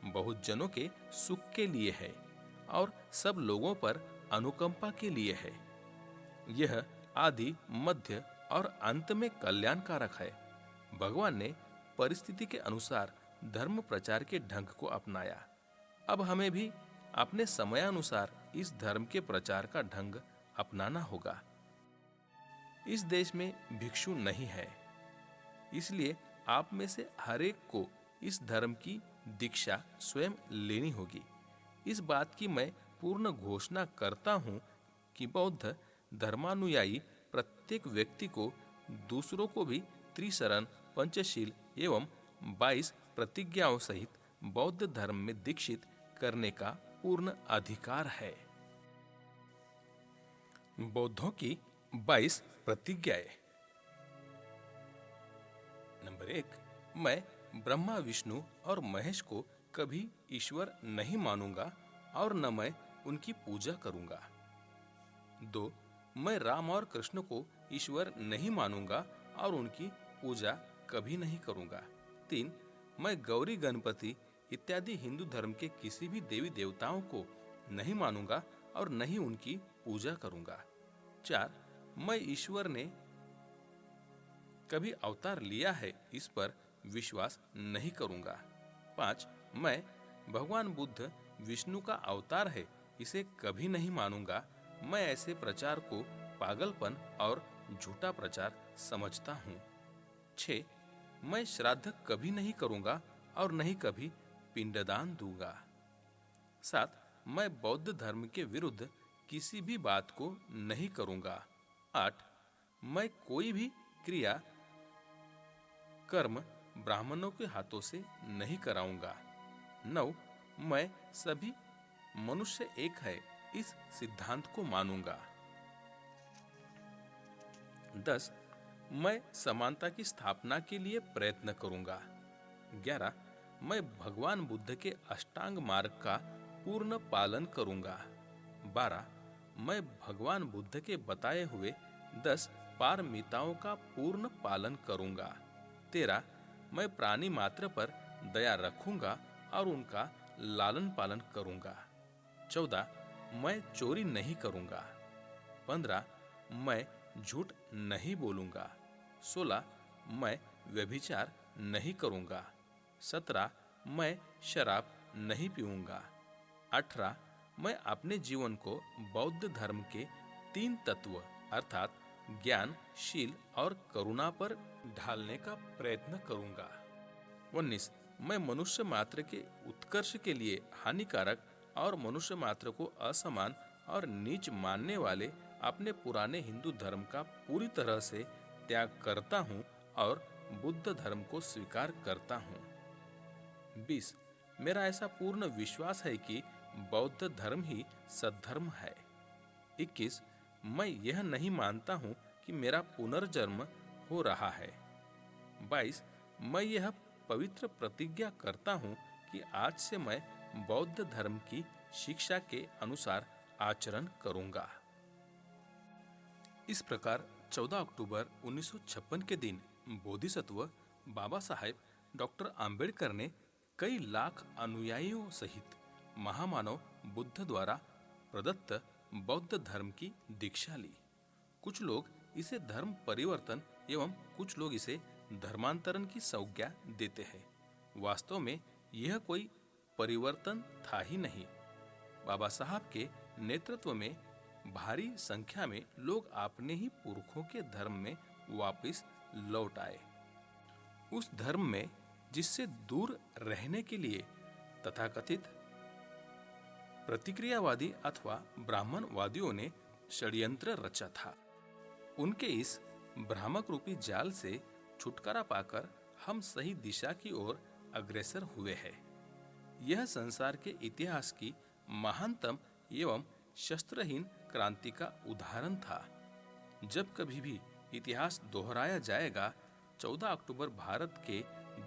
बहुत जनों के सुख के लिए है और सब लोगों पर अनुकंपा के लिए है। यह आदि, मध्य और अंत में कल्याणकारक है। भगवान ने परिस्थिति के अनुसार धर्म प्रचार के ढंग को अपनाया। अब हमें भी अपने समयानुसार इस धर्म के प्रचार का ढंग अपनाना होगा। इस देश में भिक्षु नहीं है, इसलिए आप में से हर एक को इस धर्म की दीक्षा स्वयं लेनी होगी। इस बात की मैं पूर्ण घोषणा करता हूँ कि बौद्ध धर्मानुयायी प्रत्येक व्यक्ति को दूसरों को भी त्रिशरण, पंचशील एवं 22 प्रतिज्ञाओं सहित बौद्ध धर्म में दीक्षित करने का पूर्ण अधिकार है। बौद्धों की 22 प्रतिज्ञाएं। नंबर 1, मैं ब्रह्मा, विष्णु और महेश को कभी ईश्वर नहीं मानूंगा और न मैं उनकी पूजा करूंगा। 2, मैं राम और कृष्ण को ईश्वर नहीं मानूंगा और उनकी पूजा कभी नहीं करूंगा। 3, मैं गौरी, गणपति इत्यादि हिंदू धर्म के किसी भी देवी देवताओं को नहीं मानूंगा और न ही उनकी पूजा करूंगा। 4, मैं ईश्वर ने कभी अवतार लिया है इस पर विश्वास नहीं करूंगा। 5, मैं भगवान बुद्ध विष्णु का अवतार है इसे कभी नहीं मानूंगा। मैं ऐसे प्रचार को पागलपन और झूठा प्रचार समझता हूँ। 6, मैं श्राद्ध कभी नहीं करूंगा और नहीं कभी पिंडदान दूंगा। 7, मैं बौद्ध धर्म के विरुद्ध किसी भी बात को नहीं करूंगा। 8, मैं कोई भी क्रिया कर्म ब्राह्मणों के हाथों से नहीं कराऊंगा। 9, मैं सभी मनुष्य एक है इस सिद्धांत को मानूंगा। 10, मैं समानता की स्थापना के लिए प्रयत्न करूंगा। 11, मैं भगवान बुद्ध के अष्टांग मार्ग का पूर्ण पालन करूंगा। 12, मैं भगवान बुद्ध के बताए हुए 10 पारमिताओं का पूर्ण पालन करूंगा। 13, मैं प्राणी मात्र पर दया रखूंगा और उनका लालन पालन करूंगा। 14, मैं चोरी नहीं करूंगा। 15, मैं झूठ नहीं बोलूंगा। 16, मैं व्यभिचार नहीं करूंगा। 17, मैं शराब नहीं पीऊंगा। 18, मैं अपने जीवन को बौद्ध धर्म के 3 तत्व अर्थात ज्ञान, शील और करुणा पर ढालने का प्रयत्न करूंगा। 19, मैं मनुष्य मात्र के उत्कर्ष के लिए हानिकारक और मनुष्य मात्र को असमान और नीच मानने वाले अपने पुराने हिंदू धर्म का पूरी तरह से त्याग करता हूं और बुद्ध धर्म को स्वीकार करता हूं। 20, मेरा ऐसा पूर्ण विश्वास है कि बौद्ध धर्म ही सद्धर्म है। 21 मैं यह नहीं मानता हूँ कि मेरा पुनर्जन्म हो रहा है। 22 मैं यह पवित्र प्रतिज्ञा करता हूँ कि आज से मैं बौद्ध धर्म की शिक्षा के अनुसार आचरण करूँगा। इस प्रकार 14 अक्टूबर 1956 के दिन बोधिसत्व बाबा साहेब डॉक्टर आम्बेडकर ने कई लाख अनुयायियों सहित महामानव बुद्ध द्वारा प्रदत्त बौद्ध धर्म की दीक्षा ली। कुछ लोग इसे धर्म परिवर्तन एवं कुछ लोग इसे धर्मांतरण की संज्ञा देते हैं। वास्तव में यह कोई परिवर्तन था ही नहीं। बाबा साहब के नेतृत्व में भारी संख्या में लोग अपने ही पुरखों के धर्म में वापस लौट आए। उस धर्म में जिससे दूर रहने के लिए तथाकथित प्रतिक्रियावादी अथवा ब्राह्मणवादियों ने षड्यंत्र रचा था। उनके इस भ्रामक रूपी जाल से छुटकारा पाकर हम सही दिशा की ओर अग्रसर हुए हैं। यह संसार के इतिहास की महानतम एवं शस्त्रहीन क्रांति का उदाहरण था। जब कभी भी इतिहास दोहराया जाएगा, 14 अक्टूबर भारत के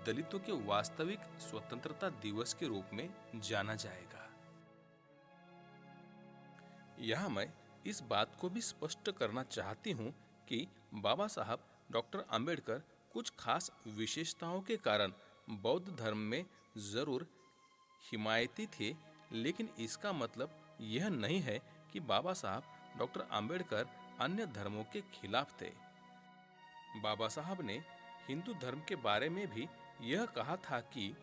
दलितों के वास्तविक स्वतंत्रता दिवस के रूप में जाना जाएगा। यहाँ मैं इस बात को भी स्पष्ट करना चाहती हूँ कि बाबा साहब डॉक्टर आम्बेडकर कुछ खास विशेषताओं के कारण बौद्ध धर्म में जरूर हिमायती थे, लेकिन इसका मतलब यह नहीं है कि बाबा साहब डॉक्टर आम्बेडकर अन्य धर्मों के खिलाफ थे। बाबा साहब ने हिंदू धर्म के बारे में भी यह कहा था कि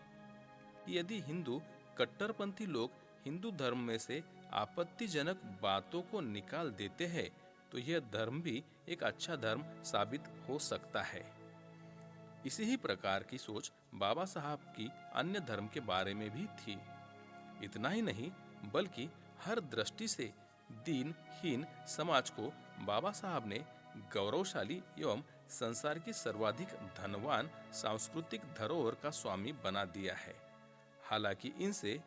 यदि हिंदू कट्टरपंथी लोग हिंदू धर्म में से आपत्तिजनक बातों को निकाल देते हैं तो यह धर्म भी एक अच्छा धर्म साबित हो सकता है। इसी ही प्रकार की सोच बाबा साहब की अन्य धर्म के बारे में भी थी। इतना ही नहीं बल्कि हर दृष्टि से दीनहीन समाज को बाबा साहब ने गौरवशाली एवं संसार की सर्वाधिक धनवान सांस्कृतिक धरोहर का स्वामी बना दिया है। हालांकि इनसे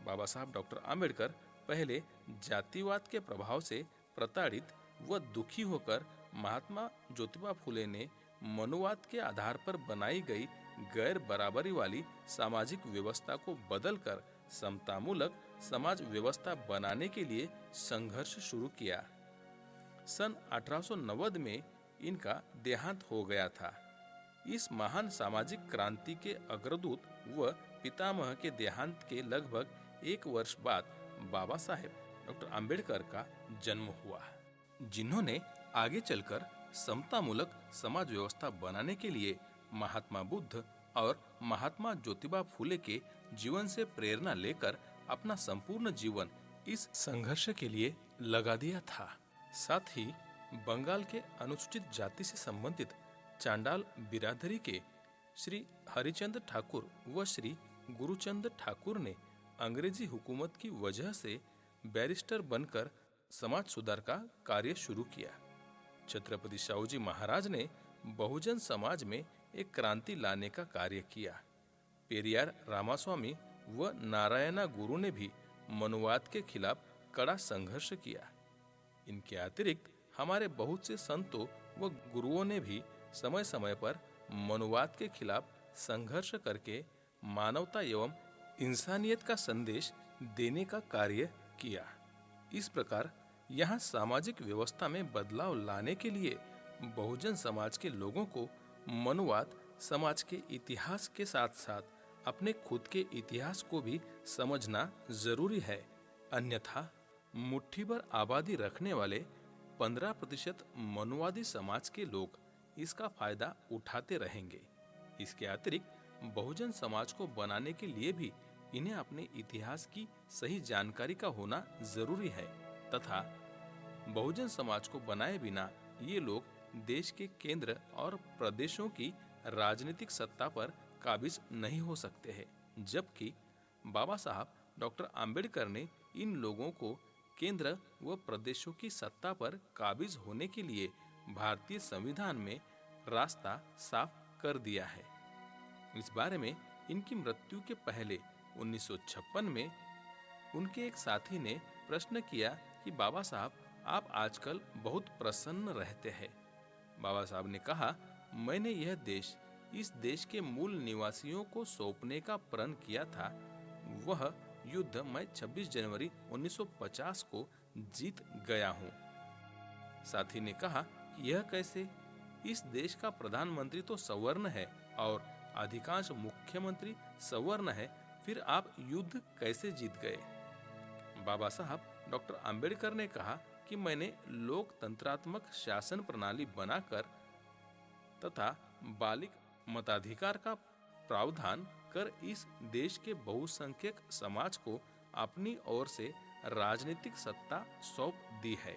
बाबा साहब डॉक्टर आम्बेडकर पहले जातिवाद के प्रभाव से प्रताड़ित व दुखी होकर महात्मा ज्योतिबा फुले ने मनुवाद के आधार पर बनाई गई गैर बराबरी वाली सामाजिक व्यवस्था को बदलकर समतामूलक समाज व्यवस्था बनाने के लिए संघर्ष शुरू किया। सन 1890 में इनका देहांत हो गया था। इस महान सामाजिक क्रांति के अग्रदूत व पितामह के देहांत के लगभग एक वर्ष बाद बाबा साहेब डॉक्टर आम्बेडकर का जन्म हुआ, जिन्होंने आगे चलकर समतामूलक समाज व्यवस्था बनाने के लिए महात्मा बुद्ध और महात्मा ज्योतिबा फुले के जीवन से प्रेरणा लेकर अपना संपूर्ण जीवन इस संघर्ष के लिए लगा दिया था। साथ ही बंगाल के अनुसूचित जाति से संबंधित चांडाल बिरादरी के श्री हरिचंद ठाकुर व श्री गुरुचंद ठाकुर ने अंग्रेजी हुकूमत की वजह से बैरिस्टर बनकर समाज सुधार का कार्य शुरू किया। छत्रपति शाहूजी महाराज ने बहुजन समाज में एक क्रांति लाने का कार्य किया। पेरियार रामास्वामी व नारायणा गुरु ने भी मनुवाद के खिलाफ कड़ा संघर्ष किया। इनके अतिरिक्त हमारे बहुत से संतों व गुरुओं ने भी समय समय पर मनुवाद के खिलाफ संघर्ष करके मानवता एवं इंसानियत का संदेश देने का कार्य किया। इस प्रकार यहाँ सामाजिक व्यवस्था में बदलाव लाने के लिए बहुजन समाज के लोगों को मनुवाद समाज के इतिहास के साथ साथ अपने खुद के इतिहास को भी समझना जरूरी है। अन्यथा मुट्ठी भर आबादी रखने वाले 15% मनुवादी समाज के लोग इसका फायदा उठाते रहेंगे। इसके अतिरिक्त बहुजन समाज को बनाने के लिए भी इन्हें अपने इतिहास की सही जानकारी का होना जरूरी है तथा बहुजन समाज को बनाए बिना ये लोग देश के केंद्र और प्रदेशों की राजनीतिक सत्ता पर काबिज नहीं हो सकते हैं। जबकि बाबा साहब डॉक्टर आम्बेडकर ने इन लोगों को केंद्र व प्रदेशों की सत्ता पर काबिज होने के लिए भारतीय संविधान में रास्ता साफ कर दिया है। इस बारे में इनकी मृत्यु के पहले 1956 में उनके एक साथी ने प्रश्न किया कि बाबा साहब, आप आजकल बहुत प्रसन्न रहते हैं। बाबा साहब ने कहा, मैंने यह देश, इस देश के मूल निवासियों को सौंपने का प्रण किया था। वह युद्ध मैं 26 जनवरी 1950 को जीत गया हूँ। साथी ने कहा कि यह कैसे? इस देश का प्रधानमंत्री तो सवर्ण है और अधिकांश मुख्यमंत्री सवर्ण है, फिर आप युद्ध कैसे जीत गए? बाबा साहब डॉक्टर अंबेडकर ने कहा कि मैंने लोकतंत्रात्मक शासन प्रणाली बनाकर तथा बालिक मताधिकार का प्रावधान कर इस देश के बहुसंख्यक समाज को अपनी ओर से राजनीतिक सत्ता सौंप दी है।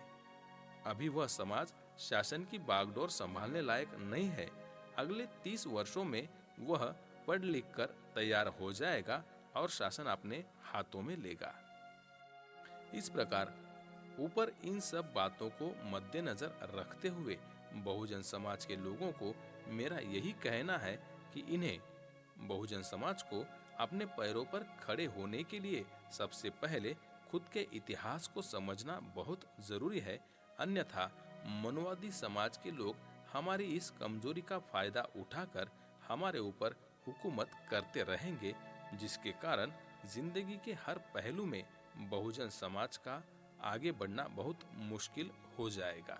अभी वह समाज शासन की बागडोर संभालने लायक नहीं है। अगले 30 वर्षों में वह पढ़ लिख कर तैयार हो जाएगा और शासन अपने हाथों में लेगा। इस प्रकार ऊपर इन सब बातों को मद्देनजर रखते हुए बहुजन समाज के लोगों को मेरा यही कहना है कि इन्हें, बहुजन समाज को, अपने पैरों पर खड़े होने के लिए सबसे पहले खुद के इतिहास को समझना बहुत जरूरी है। अन्यथा मनवादी समाज के लोग हमारी इस कमजोरी का फायदा उठाकर हमारे ऊपर हुकूमत करते रहेंगे, जिसके कारण जिंदगी के हर पहलू में बहुजन समाज का आगे बढ़ना बहुत मुश्किल हो जाएगा।